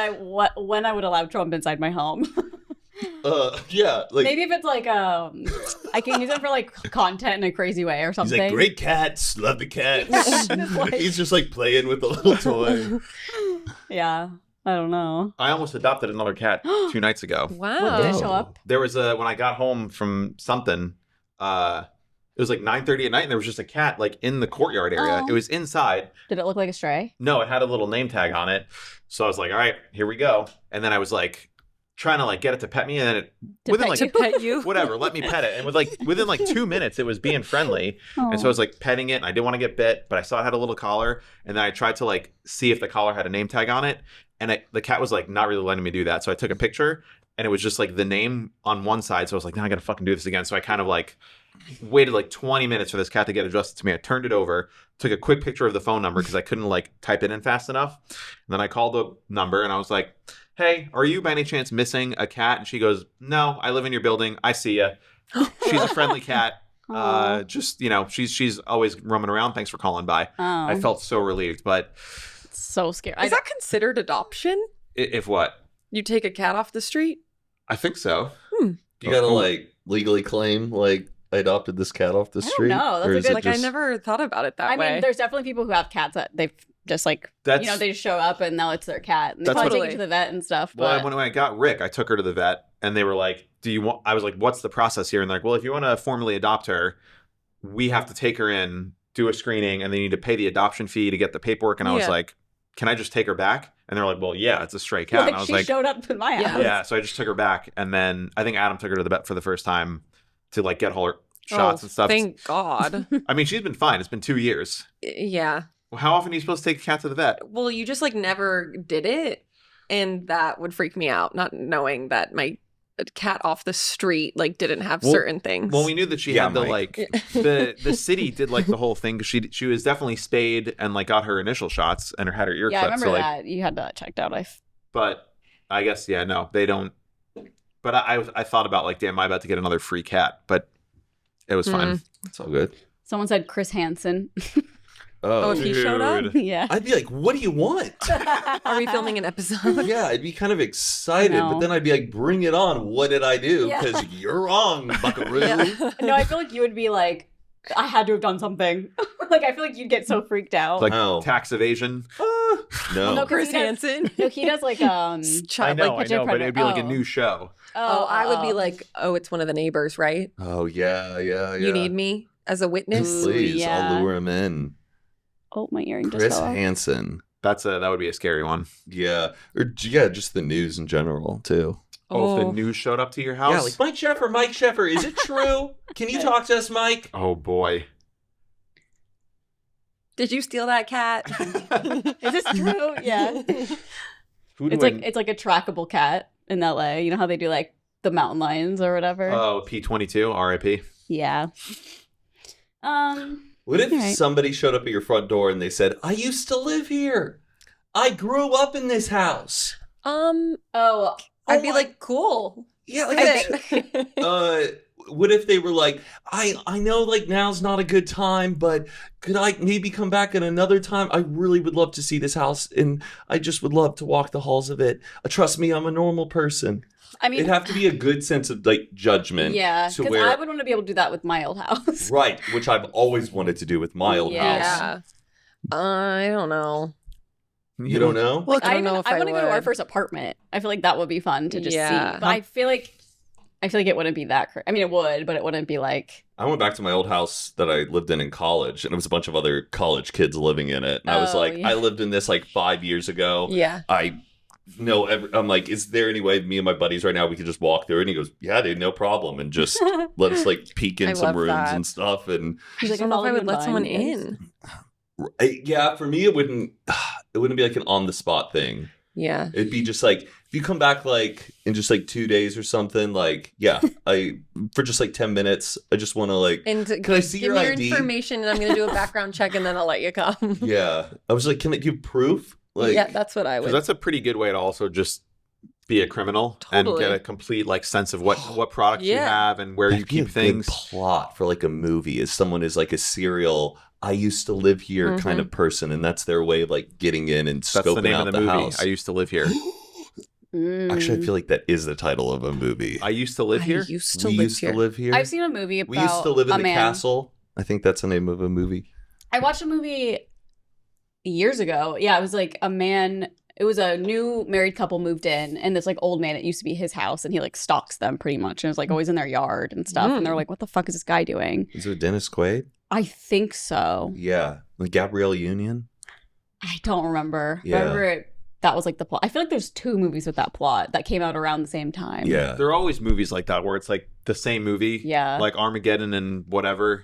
I would allow Trump inside my home. Yeah. Like, Maybe if it's like I can use it for like content in a crazy way or he's something. like, great cats. Love the cats. Just like- He's just like playing with the little toy. Yeah, I don't know. I almost adopted another cat 2 nights ago. Wow. Did it show up? There was when I got home from something, it was like 9:30 at night, and there was just a cat like in the courtyard area. Oh. It was inside. Did it look like a stray? No, it had a little name tag on it. So I was like, all right, here we go. And then I was like trying to like get it to pet me, and then it To within pet like you? Pet you. whatever, let me pet it. And within like 2 minutes, it was being friendly. And so I was like petting it, and I didn't want to get bit, but I saw it had a little collar, and then I tried to like see if the collar had a name tag on it, and the cat was like not really letting me do that. So I took a picture, and it was just like the name on one side. So I was like, now I gotta fucking do this again. So I kind of like waited like 20 minutes for this cat to get adjusted to me. I turned it over, took a quick picture of the phone number because I couldn't like type it in fast enough. And then I called the number, and I was like, hey, are you by any chance missing a cat? And she goes, no, I live in your building. I see ya. She's a friendly cat. Aw. Just, she's always roaming around. Thanks for calling by. Oh, I felt so relieved. But so scared. Is that considered adoption? if what? You take a cat off the street? I think so. You gotta like legally claim like I adopted this cat off the don't street. know. That's Or a is good- it Like, I just- never thought about it that I way. mean, there's definitely people who have cats that they've just like That's they just show up and now it's their cat. And they That's probably what- take it to the vet and stuff. well. But When I got Rick, I took her to the vet, and they were like, "Do you want?" I was like, "What's the process here?" And they're like, "Well, if you want to formally adopt her, we have to take her in, do a screening, and they need to pay the adoption fee to get the paperwork." And I was Yeah. like, "Can I just take her back?" And they're like, "Well, yeah, it's a stray cat." like, And I was she like, showed up in my Yeah. house. "Yeah." So I just took her back, and then I think Adam took her to the vet for the first time to like get all her shots and stuff. Thank God. I mean, she's been fine. It's been 2 years. Yeah. Well, how often are you supposed to take a cat to the vet? Well, you just like never did it. And that would freak me out, not knowing that my cat off the street like didn't have Well- certain things. Well, we knew that she Yeah, had the Mike. like the city did like the whole thing because she was definitely spayed and like got her initial shots and had her ear Yeah, I clipped. remember So like, that. You had that checked out. but I guess no, they don't. But I thought about like, damn, am I about to get another free cat? But it was fine. It's all good. Someone said Chris Hansen. Oh, if he showed up? dude. Yeah. I'd be like, what do you want? Are we filming an episode? Yeah, I'd be kind of excited, I know. but then I'd be like, bring it on. What did I do? Yeah. Because you're wrong, buckaroo. No, I feel like you would be like, I had to have done something. Like, I feel like you'd get so freaked out. Like Oh. tax evasion. No. No, Chris he does- Hansen. No, he does like I know, picture but it'd be like a oh. new show. Oh, I would be like, oh, it's one of the neighbors, right? Oh, yeah. You need me as a witness? Ooh, Please, yeah. I'll lure him in. Oh, my earring just Chris fell off. Hansen. That would be a scary one. Yeah. Or, yeah, just the news in general, too. Oh, if the news showed up to your house. Yeah, like Mike Sheffer, is it true? Can you talk to us, Mike? Oh boy. Did you steal that cat? Is this true? Yeah. Who do It's like a trackable cat in LA. You know how they do like the mountain lions or whatever? Oh, P22, RIP. Yeah. What if Right. somebody showed up at your front door and they said, I used to live here. I grew up in this house. Oh, I'd be my- like, cool. Yeah, Look like, at it. what if they were like, I know like now's not a good time, but could I maybe come back at another time? I really would love to see this house and I just would love to walk the halls of it. Trust me, I'm a normal person. I mean, It'd have to be a good sense of like judgment. yeah, to because where- I would want to be able to do that with my old house. Right, which I've always wanted to do with my old Yeah. house. Yeah. I don't know. You don't know? Well, I don't know if I want to go to our would. first apartment. I feel like that would be fun to just Yeah. see. But I feel like it wouldn't be that. I mean, it would, but it wouldn't be like. I went back to my old house that I lived in college, and it was a bunch of other college kids living in it. And I was Oh, like, yeah. I lived in this like 5 years ago. Yeah. I know, I'm like, is there any way me and my buddies right now we could just walk through? And he goes, yeah, dude, no problem. And just let us like peek in I some love rooms that. and stuff. And He's like, I don't know if I would let someone in. in. yeah, for me, it wouldn't be like an on the spot thing. Yeah. It'd be just like, you come back like in just like 2 days or something, like for just like 10 minutes, I just want to like, And can I see give your me your ID? information, and I'm going to do a background check, and then I'll let you come. Yeah, I was like, can I give proof? Like, Yeah, that's what I Because would. that's a pretty good way to also just be a criminal and Totally. get a complete like sense of what products you Yeah. have and where you that'd be a keep things. good plot for like a movie. Is someone is like a serial I used to live here kind of person, and that's their way of like getting in and That's the scoping name out of the the movie. house. I used to live here. Actually, I feel like that is the title of a movie. I used to live here. I used to We live used here. to live here. I've seen a movie about We used to live in a the man. castle. I think that's the name of a movie. I watched a movie years ago. Yeah, it was like a man. It was a new married couple moved in, and this like old man. It used to be his house, and he like stalks them pretty much, and it was like always in their yard and stuff. And they're like, "What the fuck is this guy doing?" Is it Dennis Quaid? I think so. Yeah, like Gabrielle Union. I don't remember. Yeah. I remember that was like the plot. I feel like there's 2 movies with that plot that came out around the same time. Yeah, There are always movies like that where it's like the same movie. Yeah. Like Armageddon and whatever.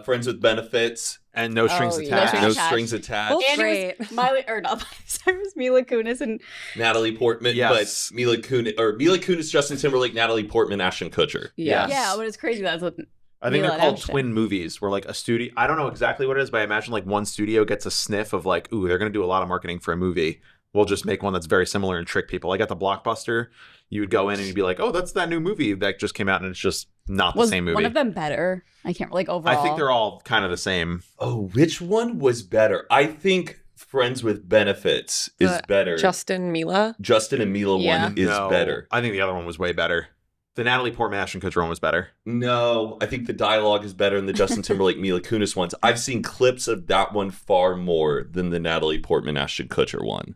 Friends with Benefits. And No Strings Oh, yeah. Attached. No No Strings Strings Attached. Both And it was great. Miley, or not, sorry, it was Mila Kunis and Natalie Portman, Yes. but Mila Kunis, Justin Timberlake, Natalie Portman, Ashton Kutcher. Yeah. yeah, but it's crazy. That's what I think Mila they're called Ashton. twin movies where like a studio, I don't know exactly what it is, but I imagine like one studio gets a sniff of like, ooh, they're going to do a lot of marketing for a movie. We'll just make one that's very similar and trick people. Like at the Blockbuster, you would go in and you'd be like, oh, that's that new movie that just came out, and it's just not the was same movie. one of them better. I can't like overall. I think they're all kind of the same. Oh, which one was better? I think Friends with Benefits is better. Justin, Mila. Justin and Mila Yeah. one is No, better. I think the other one was way better. The Natalie Portman Ashton Kutcher one was better. No, I think the dialogue is better than the Justin Timberlake Mila Kunis ones. I've seen clips of that one far more than the Natalie Portman Ashton Kutcher one.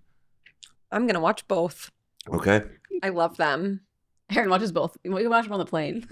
I'm going to watch both. Okay. I love them. Aaron watches both. We can watch them on the plane.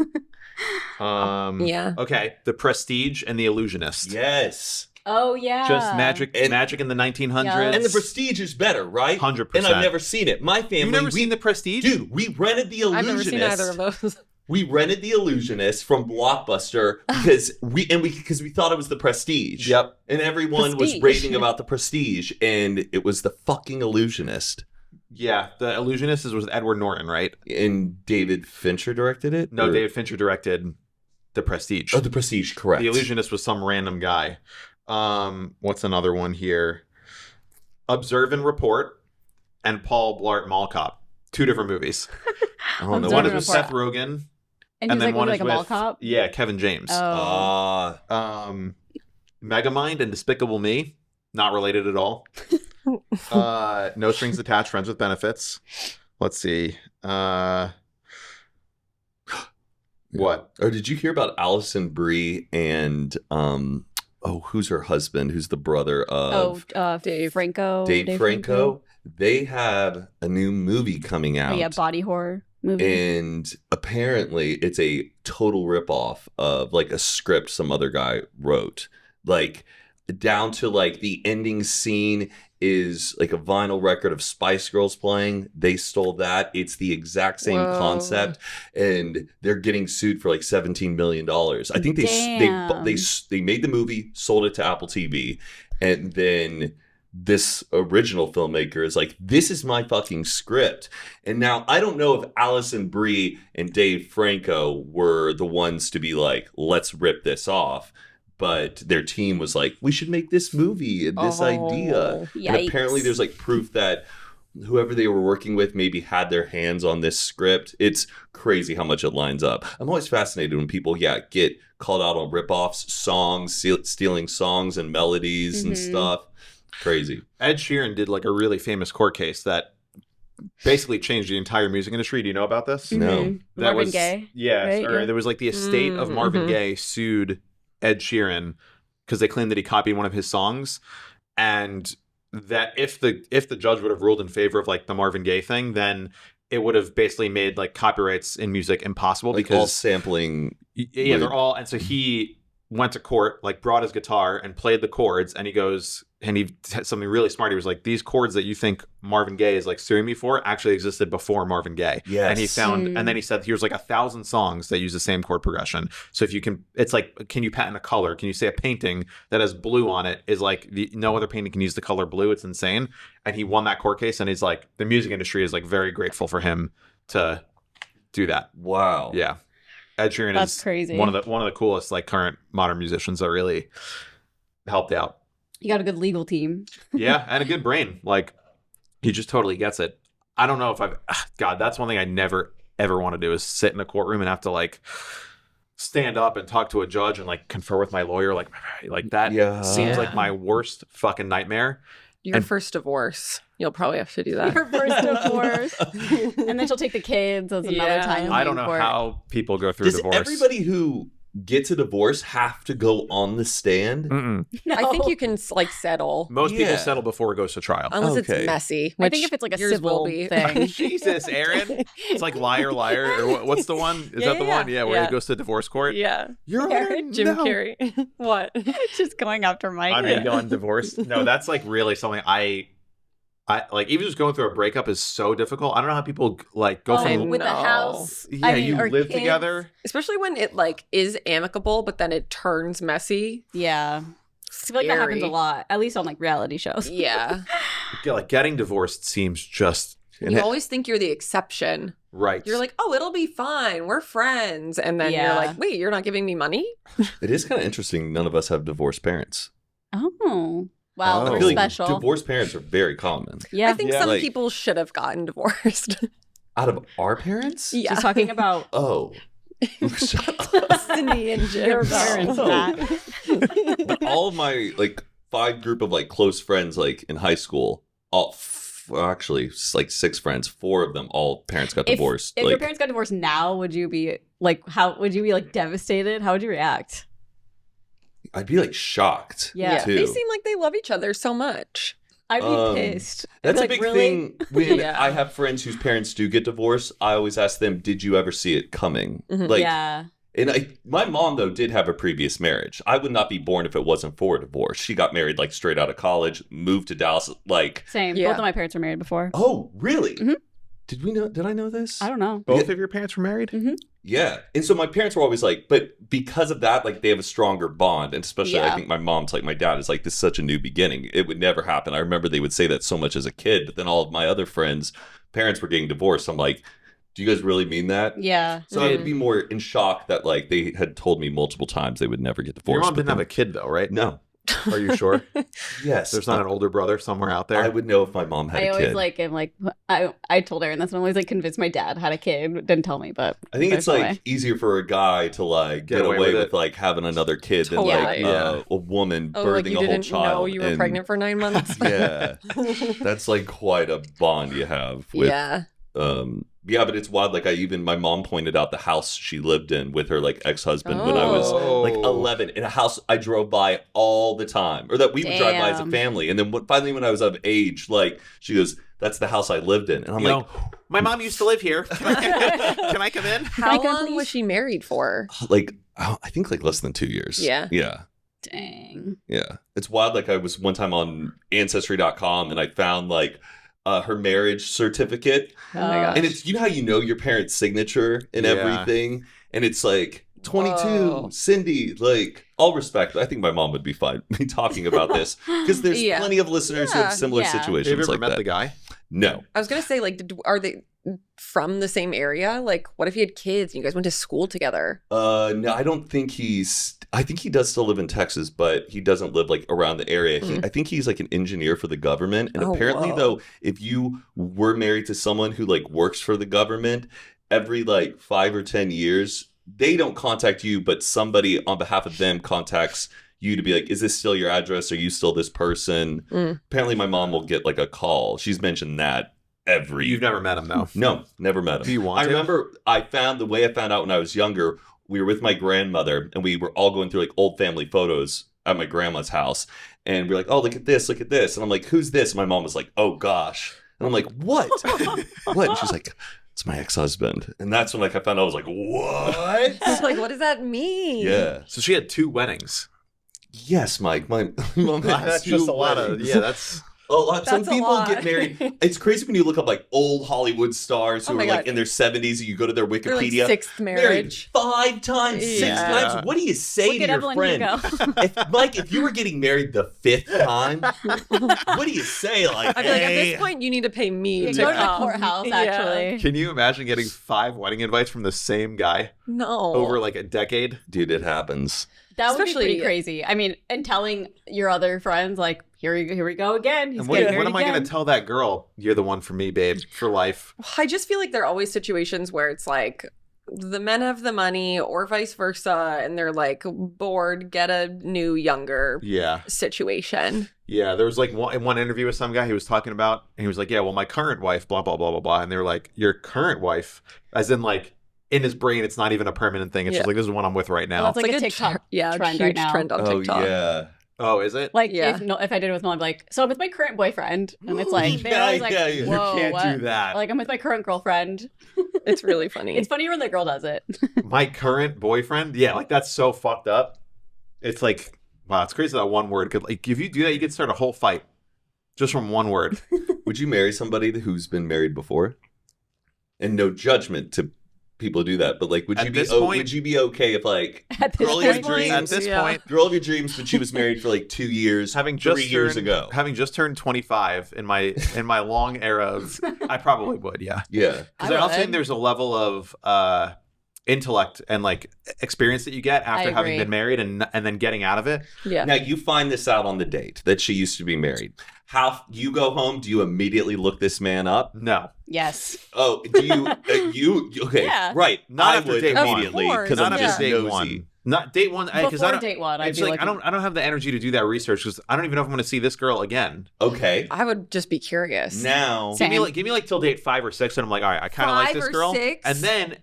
Yeah. Okay, The Prestige and The Illusionist. Yes. Oh yeah. Just magic And- in the 1900s. Yeah. And the Prestige is better, right? 100%. And I've never seen it. My family, You've never seen The Prestige? dude, we rented The I've never seen either of Illusionist. those. We rented The Illusionist from Blockbuster because we thought it was The Prestige. Yep. And everyone was Prestige. raving about The Prestige, and it was The fucking Illusionist. Yeah, The Illusionist was with Edward Norton, right? And David Fincher directed it? No, Or- David Fincher directed The Prestige. Oh, The Prestige, correct. The Illusionist was some random guy. What's another one here? Observe and Report and Paul Blart Mall Cop. 2 different movies. I don't know. Observe One and is with Report. Seth Rogen, and and he's then one like is a mall with cop. Kevin James. Oh. Megamind and Despicable Me, not related at all. No Strings Attached, Friends with Benefits. Let's see. What? Or did you hear about Allison Brie and who's her husband? Who's the brother of Dave. Franco. Dave Franco? They have a new movie coming out. Oh, yeah, body horror movie. And apparently it's a total ripoff of like a script some other guy wrote. Like down to like the ending scene is like a vinyl record of Spice Girls playing. They stole that. It's the exact same Whoa. concept, and they're getting sued for like $17 million. I think Damn. they made the movie, sold it to Apple TV, and then this original filmmaker is like, this is my fucking script. And now I don't know if Allison Brie and Dave Franco were the ones to be like, let's rip this off. But their team was like, we should make this movie and this idea. And Yikes. apparently there's like proof that whoever they were working with maybe had their hands on this script. It's crazy how much it lines up. I'm always fascinated when people, get called out on ripoffs, songs, stealing songs and melodies and stuff. Crazy. Ed Sheeran did like a really famous court case that basically changed the entire music industry. Do you know about this? No. Mhm. That Marvin was, Gaye. Yeah, right? or Yeah. there was like the estate of Marvin Mhm. Gaye sued Ed Sheeran because they claimed that he copied one of his songs, and that if the judge would have ruled in favor of like the Marvin Gaye thing, then it would have basically made like copyrights in music impossible Like all because sampling. yeah, they're all, and so he went to court, like brought his guitar and played the chords, and he goes, and he said something really smart. He was like, these chords that you think Marvin Gaye is like suing me for actually existed before Marvin Gaye. Yes. And he found, and then he said, here's like 1,000 songs that use the same chord progression. So if you can, it's like, can you patent a color? Can you say a painting that has blue on it is like, no other painting can use the color blue? It's insane. And he won that court case, and he's like, the music industry is like very grateful for him to do that. Wow. Yeah. Ed Sheeran That's is crazy. one of the coolest like current modern musicians that really helped out. You got a good legal team. Yeah, and a good brain. Like he just totally gets it. I don't know if God, that's one thing I never ever want to do is sit in a courtroom and have to like stand up and talk to a judge and like confer with my lawyer. Like that seems like my worst fucking nightmare. Your first divorce. You'll probably have to do that. Your first divorce. And then she'll take the kids as another time. you'll I be don't in know court. how people go through Does divorce. everybody who gets a divorce have to go on the stand? Mm-mm. No. I think you can like settle. Most people Yeah. settle before it goes to trial. Unless Okay. it's messy. I think which if it's like a yours civil will be. thing. Jesus, Aaron. It's like liar, liar. Or what's the one? Is Yeah, that the yeah, one? Yeah, where yeah. it goes to divorce court. Yeah. Your Honor, Jim no. Carrey. What? Just going after Mike. I mean, going divorced. No, that's like really something I like. Even just going through a breakup is so difficult. I don't know how people like go Oh, from. with the No. house. Yeah, I mean, you or live kids. together. Especially when it like is amicable, but then it turns messy. Yeah. I feel like that happens a Scary. lot, at least on like reality shows. Yeah. Yeah, like getting divorced seems just You always think you're the exception. right. You're like, oh, it'll be fine. We're friends. And then Yeah. you're like, wait, you're not giving me money? It is kind of interesting. None of us have divorced parents. Oh. Wow, Oh. we're I feel like special. divorced parents are very common. Yeah. I think Yeah. some Like- people should have gotten divorced. Out of our parents? Yeah. She's talking about Oh. Shut up. Cindy and Jim. your parents, No. Matt. But all of my like 5 group of like close friends like in high school, actually it's like 6 friends, 4 of them all parents got divorced. If like, your parents got divorced now, would you be like, how would you be like devastated? How would you react? I'd be like shocked. Yeah. too. They seem like they love each other so much. I'd be Um, pissed. That's Like, a big really? thing when Yeah. I have friends whose parents do get divorced. I always ask them, "Did you ever see it coming?" Mhm. Like, yeah. and my mom though did have a previous marriage. I would not be born if it wasn't for a divorce. She got married like straight out of college, moved to Dallas. Like, Same. Yeah. Both of my parents were married before. oh, really? Mhm. Did I know this? I don't know. Both of your parents were married. Yeah. And so my parents were always like, but because of that, like they have a stronger bond. And especially I Yeah. think my mom's like my dad is like, this is such a new beginning. It would never happen. I remember they would say that so much as a kid, but then all of my other friends' parents were getting divorced. I'm like, do you guys really mean that? Yeah. So I would be more in shock that like they had told me multiple times they would never get divorced. Your mom but didn't have a kid though, right? No. Are you sure? Yes. There's not an older brother somewhere out there. I would know if my mom had I a always kid. like am like I told Aaron this, and I'm always like convinced my dad had a kid. Didn't tell me, but I think it's there's no like way. easier for a guy to like get away with it. like having another kid than Totally. like Yeah. a woman Oh, birthing like you a whole didn't child. know you were and- pregnant for 9 months? Yeah. That's like quite a bond you have with Yeah. yeah, but it's wild. Like my mom pointed out the house she lived in with her like ex-husband when I was like 11 in a house I drove by all the time, or that we would drive by as a Damn. family. And then finally when I was of age, like she goes, that's the house I lived in. And I'm You like, know, my mom used to live here. Can I come in? How I go, long please? was she married for? like, I think like less than 2 years. Yeah. Yeah. dang. Yeah. It's wild. Like I was one time on ancestry.com and I found like her marriage certificate. Oh my gosh. And it's, you know how you know your parent's signature and Yeah. everything? And it's like 22, Whoa. Cindy, like all respect. I think my mom would be fine me talking about this because there's Yeah. plenty of listeners who Yeah, have similar yeah. Have you situations ever like met that. the guy? No. I was gonna say, like, are they from the same area? Like, what if you had kids and you guys went to school together? No, I don't think I think he does still live in Texas, but he doesn't live like around the area. I think he's like an engineer for the government. And Oh, apparently whoa. though, if you were married to someone who like works for the government, every like 5 or 10 years, they don't contact you, but somebody on behalf of them contacts you to be like, is this still your address? Are you still this person? Apparently my mom will get like a call. She's mentioned that every You've never met him though. No, never met him. Do you want I to? remember the way I found out when I was younger, we were with my grandmother and we were all going through like old family photos at my grandma's house. And we are like, oh, look at this, look at this. And I'm like, who's this? And my mom was like, oh gosh. And I'm like, what? What? And she's like, it's my ex-husband. And that's when like I found out, I was like, what? It's like, what does that mean? Yeah. So she had 2 weddings. Yes, Mike. My mom had That's 2 just a lot of, weddings. yeah, that's... A lot. Some That's a people lot. get married. It's crazy when you look up like old Hollywood stars who Oh are my like God. in their 70s and you go to their They're like Wikipedia. 6th Married marriage. 5 times, 6 Yeah. times. What do you say Look to at your Evelyn friend? Hugo. Mike, if you were getting married the 5th time, what do you say? Like, I feel like at hey, this point you need to pay me You to go to the come. courthouse, Yeah. actually. Can you imagine getting 5 wedding invites from the same guy No. over like a decade? dude, it happens. That would be Especially- pretty crazy. I mean, and telling your other friends, like, here we go again. He's And getting what married am I going again. to tell that girl? You're the one for me, babe, for life. I just feel like there are always situations where it's like the men have the money or vice versa, and they're like bored, get a new, younger Yeah. situation. Yeah, there was like in one interview with some guy he was talking about, and he was like, yeah, well, my current wife, blah, blah, blah, blah, blah. And they were like, your current wife, as in like, in his brain, it's not even a permanent thing. It's Yeah. just like, this is what I'm with right now. Well, that's like a a TikTok trend huge right now. trend on Oh, TikTok. yeah. Oh, is it? Like, Yeah. if I did it with Mom, I'd be like, so I'm with my current boyfriend. And it's like, they're Yeah, always like, yeah, yeah. You whoa, you can't what? do that. Like, I'm with my current girlfriend. It's really funny. It's funnier when the girl does it. My current boyfriend? Yeah, like that's so fucked up. It's like, wow, it's crazy that one word could, like, if you do that, you could start a whole fight just from one word. Would you marry somebody who's been married before? And no judgment to people who do that, but like, would At you be this point- would you be okay if like At this girl of your point, dreams, At this Yeah. point, girl of your dreams, but she was married for like 2 years, having just 3 years turned- ago? having just turned 25 in my long era of, I probably would, yeah. Yeah. Because I I don't would. think there's a level of intellect and like experience that you get after I having agree. been married and then getting out of it. Yeah. Now you find this out on the date that she used to be married. How you go home? Do you immediately look this man up? No, yes. Oh, do you? You okay? Yeah. Right. Not I after would date one. immediately Of course, because not I'm after just date nosy. one. Not date one because Before I don't. date one, I'd It's be like like, I don't have the energy to do that research because I don't even know if I'm going to see this girl again. Okay. I would just be curious. Now, Same. Give me like till date 5 or 6, and I'm like, all right, I kind of like 5 this or girl, 6?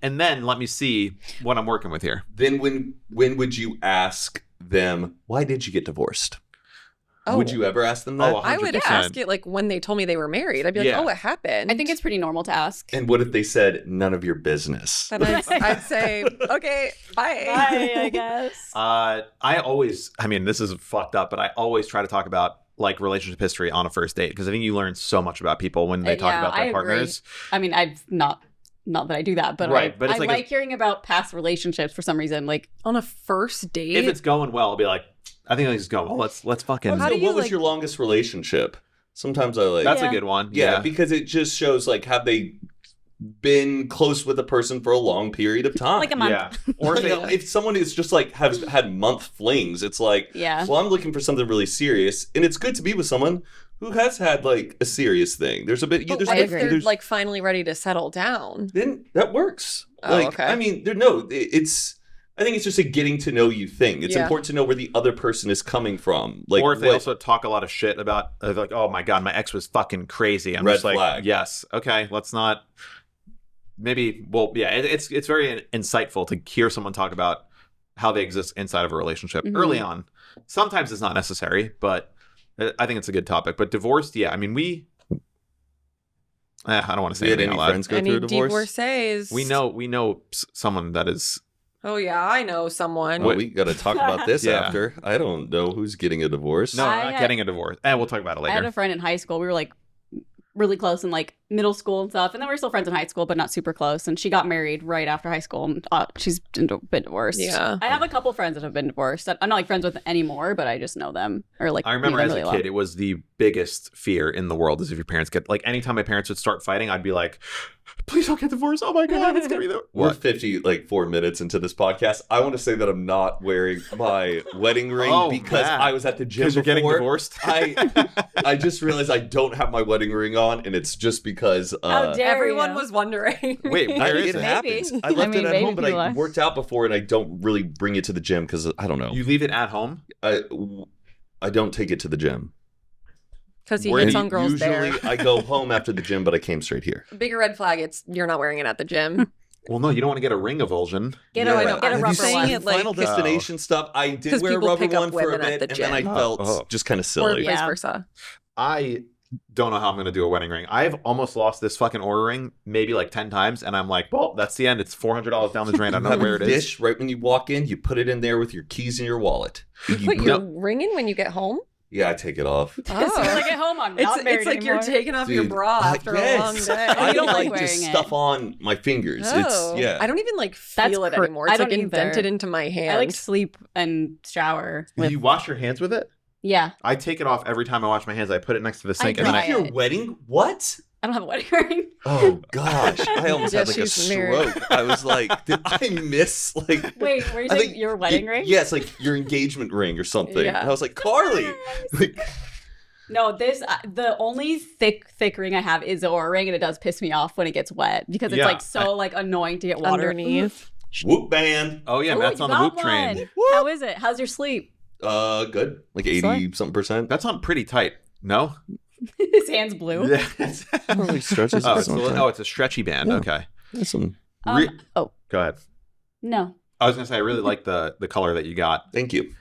and then let me see what I'm working with here. then when would you ask them why did you get divorced? Oh. Would you ever ask them that? Oh, I would 100%. ask it like when they told me they were married. I'd be like, Yeah. oh, what happened? I think it's pretty normal to ask. And what if they said none of your business? Then I'd say, okay, bye. Bye, I guess. I mean, this is fucked up, but I always try to talk about like relationship history on a first date because I think you learn so much about people when they talk Yeah, about their I agree. partners. I mean, I've not that I do that, but Right, I, but it's I like like a- hearing about past relationships for some reason. Like, On a first date? If it's going well, I'll be like, I think let's go. Well, let's fucking. How do you, what was like- your longest relationship? Sometimes I like That's Yeah. a good one. yeah, because it just shows like have they been close with a person for a long period of time? like a month. Yeah. Or Or if they, if someone is just like has had month flings, it's like, Yeah. well, I'm looking for something really serious, and it's good to be with someone who has had like a serious thing. There's a bit. But There's what a if bit- they're there's- like finally ready to settle down? then that works. Oh, Like, okay. I mean, it's. I think it's just a getting to know you thing. It's Yeah. important to know where the other person is coming from. Like, or if they what- also talk a lot of shit about like, oh my god, my ex was fucking crazy. I'm Red just like, flag. yes, okay, let's not. Maybe, well, yeah, it's very insightful to hear someone talk about how they exist inside of a relationship Mhm. early on. Sometimes it's not necessary, but I think it's a good topic. But divorced, yeah, I mean, I don't want to say we had anything any out loud. friends go Any through a divorce? divorcees? We know someone that is. Oh, yeah, I know someone. Well, we got to talk about this Yeah. after. I don't know who's getting a divorce. No, I not had- getting a divorce. And we'll talk about it I had later. a friend in high school. We were like really close in like middle school and stuff, and then we were still friends in high school, but not super close. And she got married right after high school, and she's been divorced. Yeah. I have a couple friends that have been divorced that I'm not like friends with anymore, but I just know them or like. I remember meet them as a really well. kid, it was the biggest fear in the world is if your parents get like anytime my parents would start fighting, I'd be like, please don't get divorced. Oh my god, it's gonna be the We're what? 4 minutes into this podcast. I want to say that I'm not wearing my wedding ring Oh, because man. I was at the gym Because you're getting before. divorced. I just realized I don't have my wedding ring on, and it's just because How dare Everyone you. was wondering. Wait, where is it it? happens. Maybe. I left I mean, it at maybe home, but people I are. worked out before, and I don't really bring it to the gym because I don't know. You leave it at home? I don't take it to the gym. Because he Where hits do on girls Usually, there. I go home after the gym, but I came straight here. Bigger red flag, it's you're not wearing it at the gym. Well, no, you don't want to get a ring avulsion. Get Yeah. a, I get a Have you rubber seen one. it, like- Final Destination stuff? I did 'Cause wear a people rubber pick up one for a women at bit, the and then I gym. felt Oh. just kind of Or silly. vice Yeah. versa. don't know how I'm going to do a wedding ring. I've almost lost this fucking Oura ring maybe like 10 times, and I'm like, well, that's the end. It's $400 down the drain. I don't know where it is. Dish right when you walk in, you put it in there with your keys in your wallet. Wait, you're ringing when you get home? Yeah, I take it off. So when I get home, I'm not married It's like anymore. you're taking off your Dude, bra after a long yes. day. I You don't don't like like just wearing stuff it. on my fingers. Oh. It's yeah. I don't even like That's feel it cr- anymore. I It's like don't indented either. into my hand. I like sleep and shower. Do you wash your hands with it? Yeah, I take it off every time I wash my hands. I put it next to the sink, and then dry I it. Your wedding? What? I don't have a wedding ring. Oh gosh, I almost Yeah, had like a she's married. stroke. I was like, did I miss like? Wait, were you I saying think your wedding ring? Yes, like your engagement ring or something. Yeah. And I was like, Carly. Like, No, this the only thick ring I have is the Oura ring, and it does piss me off when it gets wet because it's Yeah, like so like annoying to get water underneath. whoop band. oh yeah, Ooh, Matt's you on the got Whoop train. one. How is it? How's your sleep? Good. Like 80 something percent. That's on pretty tight. No. His hand's blue. Yeah. Really stretches. Oh, it's a stretchy band. Yeah. Okay. That's some. Re- Oh Go ahead. no, I was gonna say I really like the color that you got. Thank you.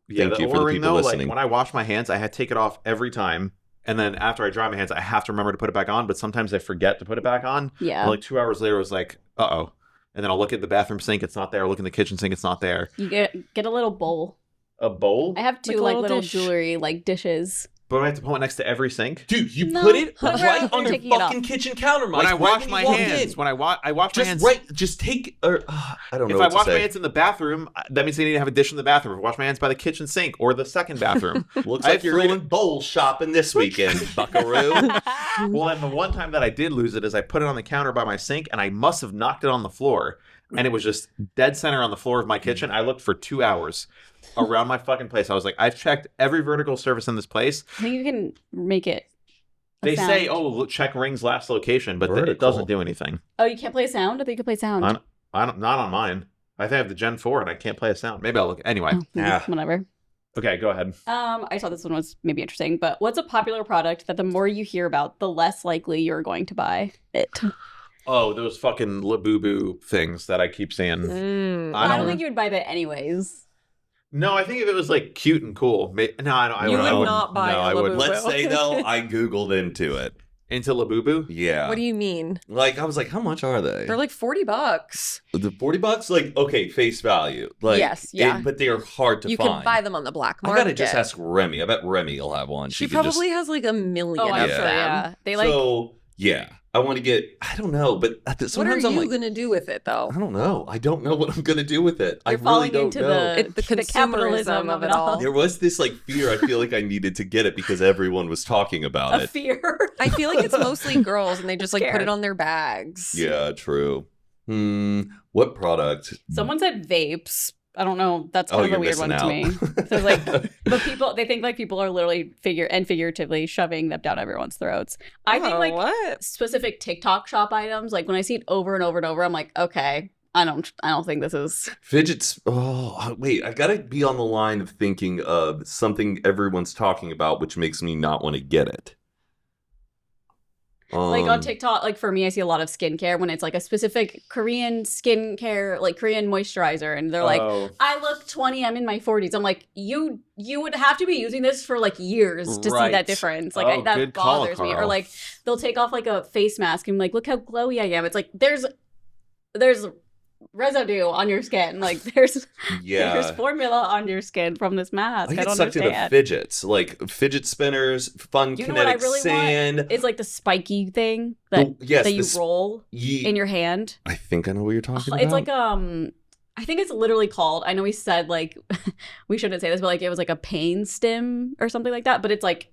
Yeah, Thank the you for the Oura ring people though. listening. Like when I wash my hands, I had to take it off every time, and then after I dry my hands, I have to remember to put it back on. But sometimes I forget to put it back on. yeah. And like 2 hours later, it was like, uh-oh. And then I'll look at the bathroom sink, it's not there. Look in the kitchen sink, it's not there. You get a little bowl. A bowl? I have two Like a like little little dish. jewelry like dishes. But I have to put it next to every sink? Dude, you No, put it put it right right on there, your taking it off. fucking kitchen counter, Mike. When I right wash when my you walk hands, in. when I wash my Just hands. right, just take. I don't know. If what I wash to my say. hands in the bathroom, that means I need to have a dish in the bathroom. If I wash my hands by the kitchen sink or the second bathroom. Looks I like have you're freedom- going bowl shopping this weekend, Buckaroo. Well, and the one time that I did lose it is I put it on the counter by my sink, and I must have knocked it on the floor. And it was just dead center on the floor of my kitchen. I looked for 2 hours around my fucking place. I was like, I've checked every vertical surface in this place. I think you can make it. a They say, sound. oh, look, check ring's last location, but it Vertical. doesn't do anything. Oh, you can't play sound. I think you can play sound. I don't, not on mine. I think I have the Gen 4 and I can't play a sound. Maybe I'll look. Anyway. Oh, Ah. whatever. Okay, go ahead. I thought this one was maybe interesting, but what's a popular product that the more you hear about, the less likely you're going to buy it? Oh, those fucking Labubu things that I keep saying. I don't- don't think you would buy that anyways. No, I think if it was like cute and cool. No, I don't. You would wouldn't. not buy No, a I wouldn't. Labubu. Let's say though, I googled into it. Into Labubu? Yeah. What do you mean? Like I was like, how much are they? They're like $40. The $40, like okay, face value. Like Yes, yeah. but they are hard to You find. can buy them on the black I market. gotta just ask Remy. I bet Remy will have one. She could just- probably has like a million Oh, I'm of sure. them. Yeah, they like. So yeah, I want to get. I don't know, but sometimes What are I'm you like, gonna do with it though? I don't know. I don't know what I'm gonna do with it. I You're really falling don't into know. The capitalism of it all. There was this like fear. I feel like I needed to get it because everyone was talking about A it. fear. I feel like it's mostly girls and they just like put Scared. it on their bags. Yeah, true. What product? Someone said vapes. I don't know. That's Oh, kind of you're a weird one missing to me. out. So like, but they think like people are literally figuratively shoving them down everyone's throats. I think Oh, like what? specific TikTok shop items, like when I see it over and over and over, I'm like, okay, I don't think this is. Fidgets. Oh, wait. I gotta be on the line of thinking of something everyone's talking about, which makes me not want to get it. Like on TikTok, like for me, I see a lot of skincare when it's like a specific Korean skincare, like Korean moisturizer, and they're like, Oh. I look 20, I'm in my 40s. I'm like, you would have to be using this for like years to see Right. that difference. Like Oh, that good call, bothers me. Or Carl. like they'll take off like a face mask and be like, look how glowy I am. It's like there's residue on your skin. Like there's yeah. formula on your skin from this mask. I I get don't sucked into understand. fidgets, like fidget spinners, fun You know what I kinetic really sand. want? It's like the spiky thing that Yes, that you the roll Ye- in your hand. I think I know what you're talking about. It's like I think it's literally called. I know we said like we shouldn't say this, but like it was like a pain stim or something like that. But it's like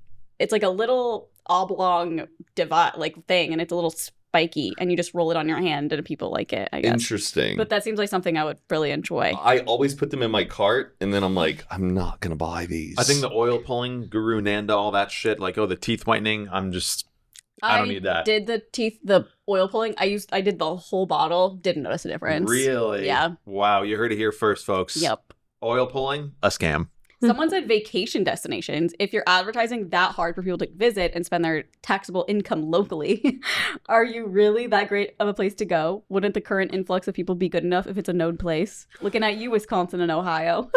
a little oblong device like thing, and it's a little spiky, and you just roll it on your hand, and people like it. I guess. Interesting. But that seems like something I would really enjoy. I always put them in my cart, and then I'm like, I'm not gonna buy these. I think the oil pulling, Guru Nanda, all that shit, like, the teeth whitening, I don't need that. Did the oil pulling? I did the whole bottle. Didn't notice a difference. Really? Yeah. Wow, you heard it here first, folks. Yep. Oil pulling, a scam. Someone said vacation destinations. If you're advertising that hard for people to visit and spend their taxable income locally, are you really that great of a place to go? Wouldn't the current influx of people be good enough if it's a known place? Looking at you, Wisconsin and Ohio.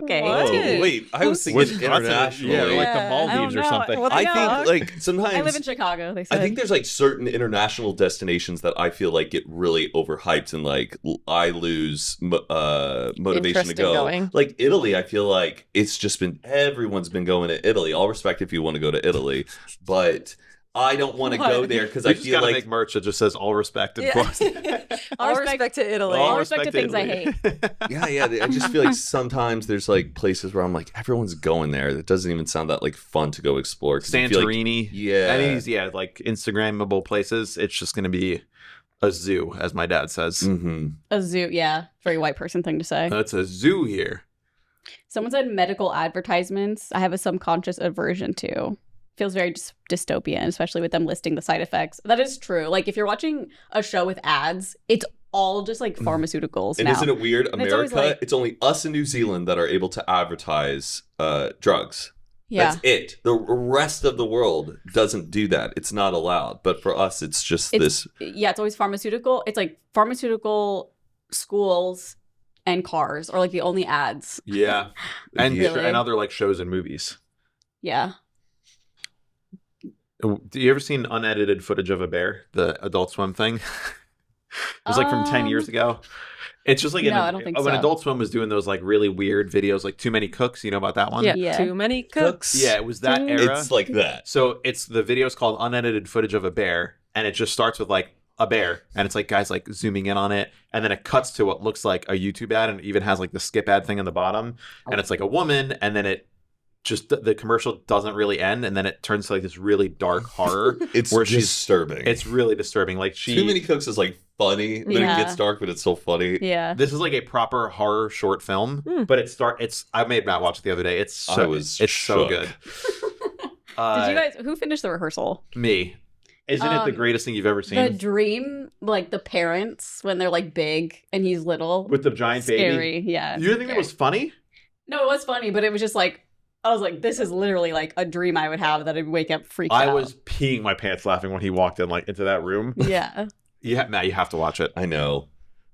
Okay. What? Oh, wait. I was thinking internationally. Yeah, like the I Maldives don't or know. something. What the I hell? think like sometimes I live in Chicago. They said. I think there's like certain international destinations that I feel like get really overhyped and like I lose motivation Interest to in go. going. Like Italy, I feel like it's just been everyone's been going to Italy. All respect if you want to go to Italy, but I don't want to go there because We I just feel gotta like make merch that just says all respect and Yeah. quotes. All respect to Italy. All respect to things I Italy. yeah. I just feel like sometimes there's like places where I'm like everyone's going there. That doesn't even sound that like fun to go explore. 'Cause I feel like- Santorini. yeah. Any of these, like Instagrammable places. It's just gonna be a zoo, as my dad says. Mm-hmm. A zoo. Yeah, very white person thing to say. It's a zoo here. Someone said medical advertisements. I have a subconscious aversion to. Feels very dystopian, especially with them listing the side effects. That is true. Like if you're watching a show with ads, it's all just like pharmaceuticals And now. isn't it weird? And it's always America, like- it's only us in New Zealand that are able to advertise drugs. Yeah. That's it. The rest of the world doesn't do that. It's not allowed. But for us, it's just this. Yeah, it's always pharmaceutical. It's like pharmaceutical schools and cars are like the only ads. Yeah, and Really? and other like shows and movies. Yeah. Do you ever seen unedited footage of a bear? The Adult Swim thing. It was like from 10 years ago. It's just like No, I don't think when so. Adult Swim was doing those like really weird videos, like Too Many Cooks. You know about that one? Yeah. Yeah. Too many cooks. Yeah, it was that era. It's like that. So it's the video's called unedited footage of a bear, and it just starts with like a bear, and it's like guys like zooming in on it, and then it cuts to what looks like a YouTube ad, and it even has like the skip ad thing on the bottom, and it's like a woman, and then it just the commercial doesn't really end, and then it turns to like this really dark horror. It's where she's- disturbing. It's really disturbing. Like Too Many Cooks is like funny, but Yeah. it gets dark, but it's so funny. Yeah. This is like a proper horror short film, but it's. I made Matt watch it the other day. It's so. I was it's so shook. good. Did you guys who finished the rehearsal? Me? Isn't it the greatest thing you've ever seen? The dream, like the parents when they're like big and he's little. With the giant Scary, baby. yeah. You didn't think that was funny? No, it was funny, but it was just like I was like, this is literally like a dream I would have that I'd wake up freaked out. I was peeing my pants laughing when he walked in like into that room. Yeah. Yeah, Matt, you have to watch it. I know.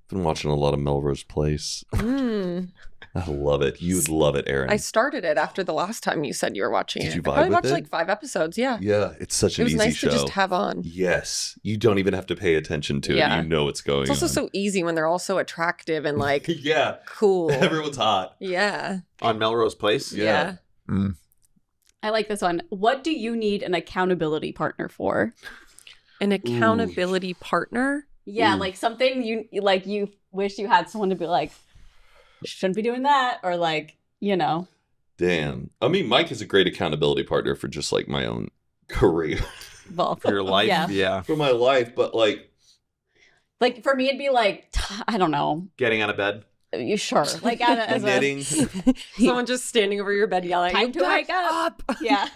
Been watching a lot of Melrose Place. Mm. I love it. You would love it, Aaron. I started it after the last time you said you were watching Did it. you I vibe probably with watched it? like 5 episodes. Yeah. Yeah, it's such It an was easy nice show. to just have on. Yes, you don't even have to pay attention to Yeah. it. You know what's going It's also on. so easy when they're all so attractive and like yeah, cool. everyone's hot. Yeah. On Melrose Place. Yeah. Mm. I like this one. What do you need an accountability partner for? An accountability partner. Yeah, Ooh. like something you wish you had someone to be like, shouldn't be doing that, or like, you know. Damn. I mean, Mike is a great accountability partner for just like my own career, Well, For your life. Yeah. Yeah. for my life, but like, Like for me, it'd be like, I don't know. Getting out of bed. You sure? Like as a knitting. Someone just standing over your bed yelling, Time "You to got wake up." Yeah.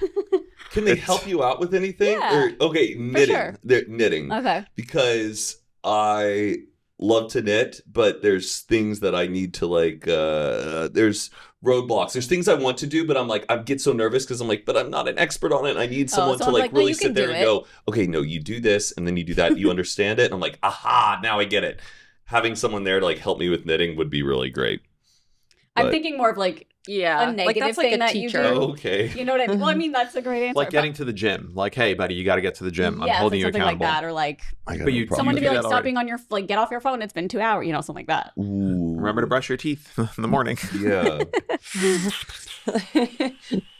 Can they help you out with anything? Yeah. Or, okay, knitting. sure. They're knitting. Okay. Because I love to knit, but there's things that I need to like there's roadblocks. There's things I want to do, but I'm like I get so nervous because I'm like, but I'm not an expert on it. I need someone to someone's like like, "No, really you sit can there do and it." go, okay, no, you do this and then you do that. You understand it. And I'm like, aha, now I get it. Having someone there to like help me with knitting would be really great. I'm But- thinking more of like Yeah. a like negative that's like thing a that you teacher. do. Okay. You know what I mean? Well, I mean that's a great answer. Like getting to the gym. Like, hey, buddy, you got to get to the gym. I'm yeah, holding you something accountable. like that, or like I got But no you- problem someone to with be do like that stopping on your like get off your phone. It's been 2 hours. You know, something like that. that. Ooh. Remember to brush your teeth in the morning. Yeah.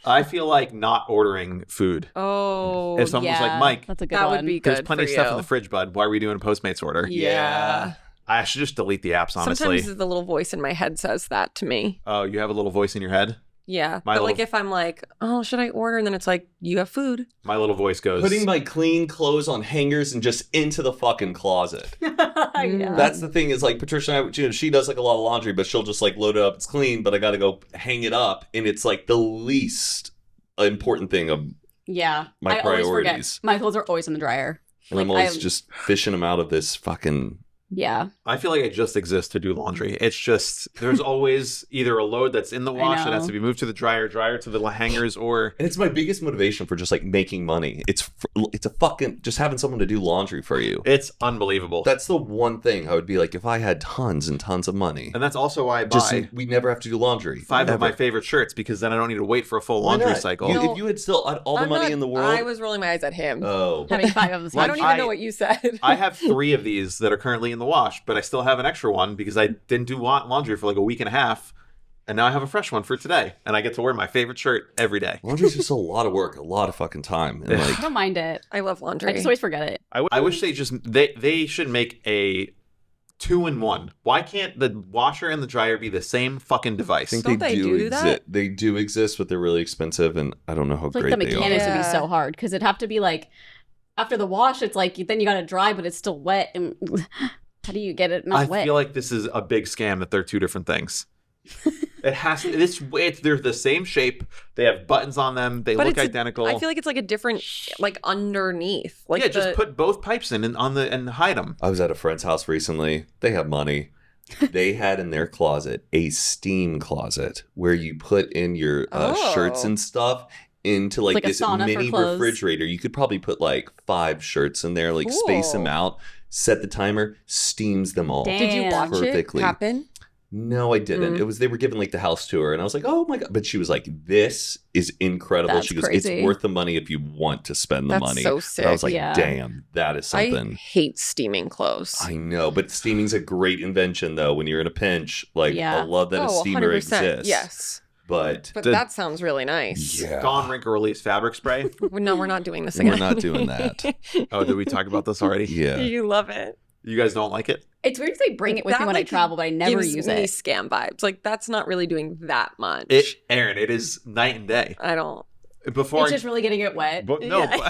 I feel like not ordering food. Oh, If someone was like, Mike, that's a good that one. would be there's good plenty for of stuff you. in the fridge, bud. Why are we doing a Postmates order? Yeah. I should just delete the apps, honestly. Sometimes the little voice in my head says that to me. Oh, you have a little voice in your head? Yeah. My but like little- if I'm like, oh, should I order? And then it's like, you have food. My little voice goes, Putting my clean clothes on hangers and just into the fucking closet. Yeah. That's the thing is like Patricia and I, you know, she does like a lot of laundry, but she'll just like load it up. It's clean, but I got to go hang it up. And it's like the least important thing of, Yeah. My I always forget. priorities. My clothes are always in the dryer. and I'm Like, always I'm- just fishing them out of this fucking Yeah. I feel like I just exist to do laundry. It's just there's always either a load that's in the wash that has to be moved to the dryer to the hangers, or And it's my biggest motivation for just like making money. It's a fucking just having someone to do laundry for you. it's unbelievable. That's the one thing I would be like if I had tons and tons of money. And that's also why I Just buy we never have to do laundry. 5 of Ever. my favorite shirts, because then I don't need to wait for a full Why laundry not? cycle. You- if you had still had all the money in the world. I was rolling my eyes at him. Oh. Having 5 of them. I don't even know what you said. I have 3 of these that are currently in the wash, but I still have an extra one because I didn't do laundry for like a week and a half, and now I have a fresh one for today, and I get to wear my favorite shirt every day. Laundry's just a lot of work, a lot of fucking time. And like I don't mind it. I love laundry. I just always forget it. I wish they should make a 2-in-1. Why can't the washer and the dryer be the same fucking I device? think Don't they do that? They do exist, but they're really expensive, and I don't know how It's like great the they are. mechanics would be Yeah. so hard because it'd have to be like after the wash, it's like then you got to dry, but it's still wet. And how do you get it not I wet? feel like this is a big scam that they're 2 different things. It has to. They're the same shape. They have buttons on them. They But look it's identical. I feel like it's like a different, like underneath. Like yeah, just put both pipes in and hide them. I was at a friend's house recently. They have money. They had in their closet a steam closet where you put in your shirts and stuff into like like a this sauna for mini clothes. refrigerator. You could probably put like 5 shirts in there, like space them Cool. out, set the timer, steams them all. Damn. Did you watch Perfectly. it happen? No, I didn't. Mm. It was they were giving like the house tour, and I was like, "Oh my god!" But she was like, "This is incredible." That's she goes, crazy. "It's worth the money if you want to spend the That's money." so But I was sick. like, Yeah. "Damn, that is I something." hate steaming clothes. I know, but steaming's a great invention, though. When you're in a pinch, like Yeah. I love that a steamer 100%. exists. Yes. but But The- that sounds really nice. yeah, Dawn Wrinkle Release fabric spray. No, we're not doing this again. we're not doing that. Oh, did we talk about this already? Yeah, You love it. You guys don't like it? It's weird they bring it with That, me when I like, travel, but I never Gives use me it. scam vibes. Like that's not really doing that much. Aaron, it is night and day. I don't. Before It's just really getting it wet. no, Yeah.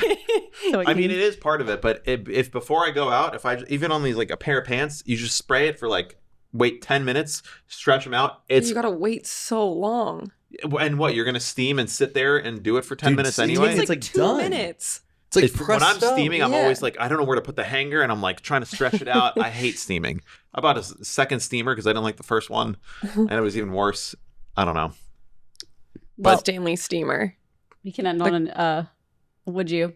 So I mean, it is part of it, but if before I go out, if I even on these like a pair of pants, you just spray it for like wait 10 minutes, stretch them out. It's You gotta wait so long. and what you're gonna steam and sit there and do it for 10 Dude, minutes steaming anyway. It's It's like like 2 done. minutes. it's like When I'm presto. steaming, I'm Yeah. always like, I don't know where to put the hanger, and I'm like trying to stretch it out. I hate steaming. I bought a second steamer because I didn't like the first one, and it was even worse. I don't know. Well, Stanley steamer. we can end on an would you?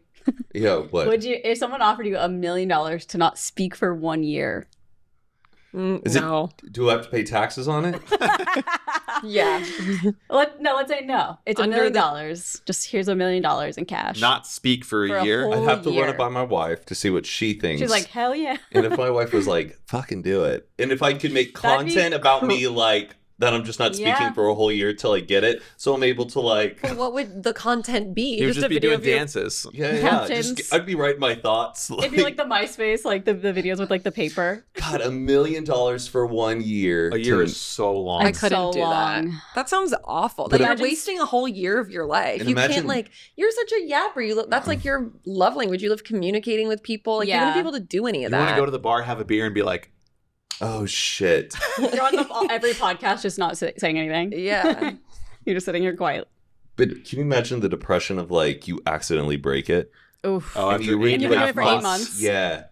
Yeah, what? Would you if someone offered you $1 million to not speak for 1 year? Is it- No. Do I have to pay taxes on it? Yeah. Let's say no. It's $1 Under million. the- Just here's $1 million in cash. Not speak for For a a year. whole- I'd have to run year. it by my wife to see what she thinks. She's like, hell yeah. and if my wife was like, "Fucking do it," and if I could make That'd be content about me like that, I'm just not speaking Yeah. for a whole year till I get it, so I'm able to like. But what would the content be? He would just a be video doing of you. dances. Yeah, Captions. Just, I'd be writing my thoughts. It'd be like the MySpace, like the videos with like the paper. God, $1 million for 1 year. A year to- is so long. I It's couldn't so do that. long. That sounds awful. But Like imagine- you're wasting a whole year of your life. And You imagine- can't like you're such a yapper. That's like your love language. You love communicating with people. Like you're gonna Yeah. be able to do any You of want that. to go to the bar, have a beer, and be like, Oh shit! You're on every podcast just not saying anything. Yeah. You're just sitting here quiet. But can you imagine the depression of like you accidentally break it? Oof. oh, And after you read 8 And and you've a been half doing it for 8 months. months. Yeah,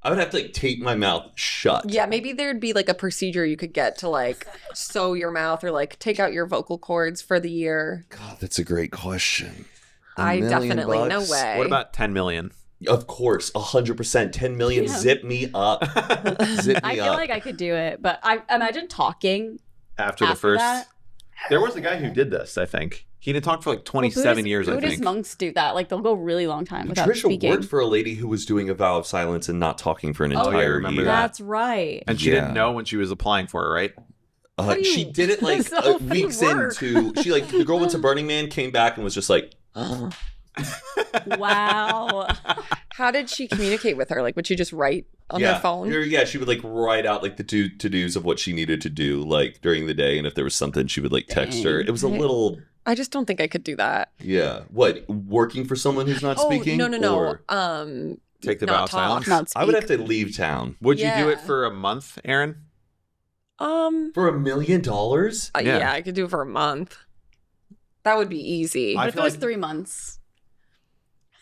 I would have to like tape my mouth shut. Yeah, maybe there'd be like a procedure you could get to like sew your mouth or like take out your vocal cords for the year. God, that's a great question. I definitely no $1 million? way. What about 10 million? Of course, 100%. 10 million. Yeah. Zip me up. Zip I me feel up. like I could do it, but I imagine talking After the after first. that. There was a guy who did this, I think. He did talk for like 27 years, I Buddhist think. monks do that. Like they'll go a really long time without Trisha speaking. worked for a lady who was doing a vow of silence and not talking for an Oh, yeah, I entire remember year. that. That's right. And she Yeah. didn't know when she was applying for it, right? How do you- She did it like So weeks work. into. She like the girl went to Burning Man, came back, and was just like, Wow. How did she communicate with her? Like would she just write on yeah, her phone? Yeah, she would like write out like the to dos of what she needed to do like during the day, and if there was something, she would like text her. Dang. It was a little. I just don't think I could do that. Yeah. What? Working for someone who's not Oh speaking? no. Or- Take the not vow of talk. silence? Not speak. I would have to leave town. Would you do it Yeah. for a month, Aaron? For $1 million? Yeah. Yeah, I could do it for a month. That would be easy. I What if it feel was like- 3 months?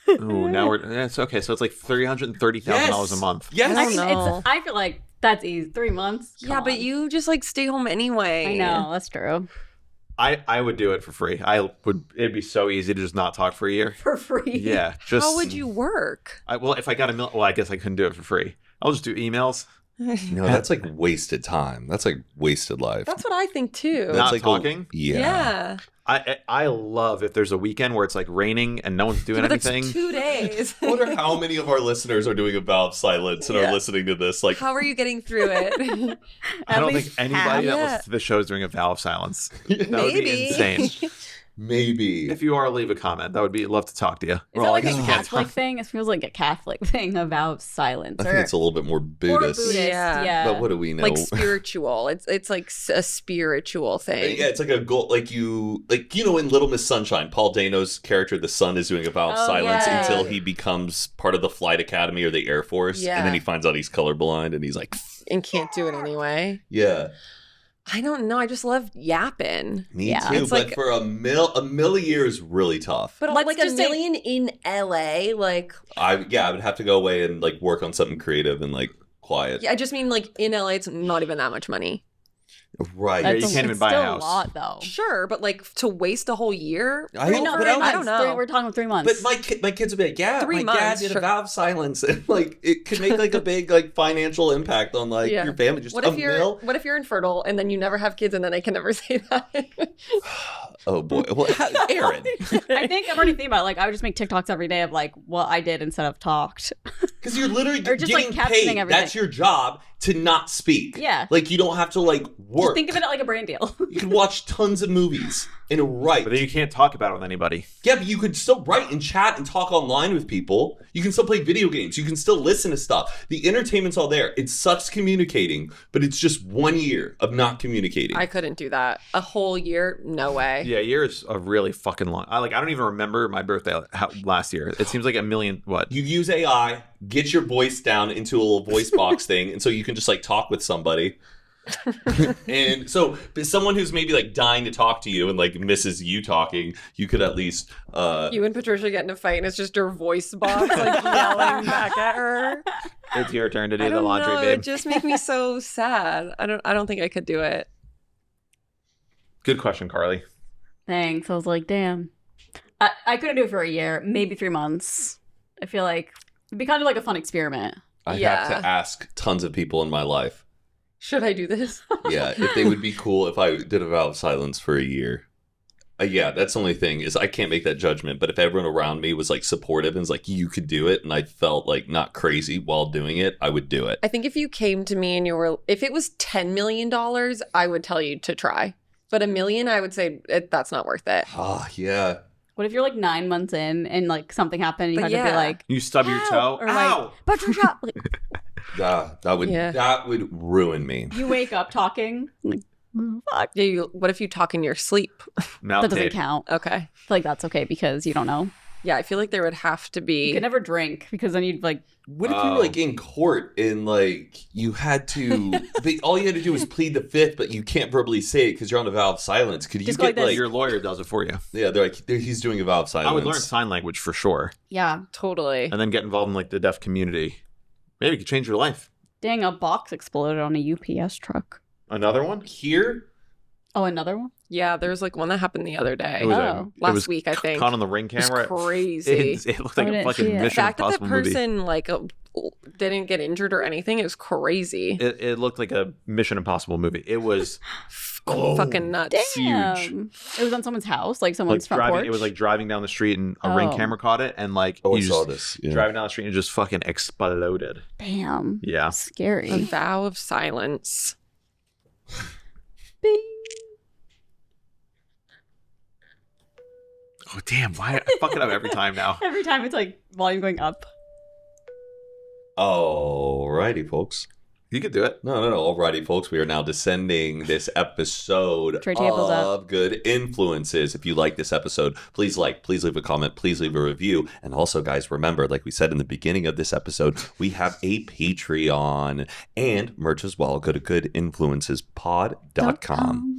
Ooh, now we're. It's okay. So it's like $330,000 a month. Yes. I don't know. I feel like That's easy. 3 months. Yeah, Come but on. you just like stay home anyway. I know, that's true. I would do it for free. It'd be so easy to just not talk for a year. For free. Yeah, just How would you work? well, if I got well, I guess I couldn't do it for free. I'll just do emails. No, that's like wasted time. That's like wasted life. That's what I think too. That's Not like talking? Yeah. I love if there's a weekend where it's like raining and no one's doing But that's anything. 2 days. I wonder how many of our listeners are doing a vow of silence and Yeah. are listening to this. Like, How are you getting through it? I don't least think anybody that half. listens to the show is doing a vow of silence. That would Maybe. be insane. maybe. If you are, leave a comment. That would be love to talk to you. Is Well, that I like guess a you can't Catholic talk. thing? It feels like a Catholic thing, a vow of silence. I think it's a little bit more or Buddhist. Buddhist. Yeah. Yeah. But what do we know? Like spiritual. It's like a spiritual thing. Yeah, it's like a goal. Like you know, in Little Miss Sunshine, Paul Dano's character, the son, is doing a vow of Oh, silence yeah. until he becomes part of the flight academy or the Air Force, Yeah. and then he finds out he's colorblind, and he's like, And can't do it anyway. "Yeah, I don't know. I just love yapping. me Yeah. too." It's But like- for a mill a year is really tough. But Let's like just a say- million in LA, like I would have to go away and like work on something creative and like quiet. yeah, I just mean like in LA it's not even that much money. Right. you can't even buy a still house. a lot, though. Sure, but like to waste a whole year? I Wait, don't- no, but 3 I don't- months. I don't know. We're talking 3 months. But my kids would be like, yeah, 3 my dad months, did sure. a vow of silence, and like it could make like a big like financial impact on like Yeah. your family. Just What a if you're mill. what if you're infertile and then you never have kids and then I can never say that? Oh boy, well, Aaron, I think I'm already thinking about it. Like, I would just make TikToks every day of like what I did instead of talked. because you're literally Or just, like, getting captioning paid. everything. That's your job to not speak. Yeah. like you don't have to like Just work. think of it like a brand deal. You can watch tons of movies and write. But then you can't talk about it with anybody. Yeah, but you could still write and chat and talk online with people. You can still play video games. You can still listen to stuff. The entertainment's all there. It sucks communicating, but it's just 1 year of not communicating. I couldn't do that. A whole year? No way. Yeah, a year is a really fucking long. I don't even remember my birthday last year. It seems like a million. What? You use AI, get your voice down into a little voice box thing, and so you can just like talk with somebody. And so someone who's maybe like dying to talk to you and like misses you talking, you could at least You and Patricia get in a fight and it's just your voice box like yelling back at her. It's your turn to do I the don't laundry, know. babe. It just makes me so sad. I don't think I could do it. Good question, Carly. Thanks. I was like, damn. I couldn't do it for a year, maybe 3 months. I feel like it'd be kind of like a fun experiment. I Yeah. have to ask tons of people in my life. Should I do this? Yeah, if they would be cool if I did a vow of silence for a year. Yeah, that's the only thing is I can't make that judgment. But if everyone around me was like supportive and was like, you could do it, and I felt like not crazy while doing it, I would do it. I think if you came to me and you were, if it was $10 million, I would tell you to try. But $1 million, I would say that's not worth it. Ah, yeah. What if you're like 9 months in and like something happened and you But had to be yeah. like, You stub your Ow! toe. Or like- Ow! Patricia, like, That would ruin me. you wake up talking. Like, fuck. Yeah, what if you talk in your sleep? Mouth That doesn't tape. count. Okay. I feel like that's okay because you don't know. Yeah, I feel like there would have to You be. could never drink because then you'd like, What if you were like in court and like you had to, all you had to do was plead the fifth, but you can't verbally say it because you're on a vow of silence? Could you Just get go like this. like, Your lawyer does it for you. yeah, they're like, he's doing a vow of silence. I would learn sign language for sure, yeah, Totally. and then get involved in like the deaf community. Maybe it could change your life. dang, a box exploded on a UPS truck. Another one? Here, Oh, another one? Yeah, there was like one that happened the other day. It was, Oh. it Last was week, I think. Caught on the ring It was camera. crazy. It looked like I a didn't fucking see it. The Mission fact that that Impossible movie. person like didn't get injured or anything is crazy. It looked like a Mission Impossible movie. It was Fucking nuts. Damn. It was on someone's house, like someone's like front driving. porch. It was like driving down the street, and a ring Oh. camera caught it, and like I you saw just this. Yeah. driving down the street and it just fucking exploded. damn. Yeah. A Scary. vow of silence. Bing. Oh damn! Why I fuck it up every time now? Every time it's like volume going up. Alrighty, folks. You could do it. No. Alrighty, folks. We are now descending this episode Tray tables of Good Influences. If you like this episode, please leave a comment, please leave a review. And also, guys, remember, like we said in the beginning of this episode, we have a Patreon and merch as well. Go to goodinfluencespod.com.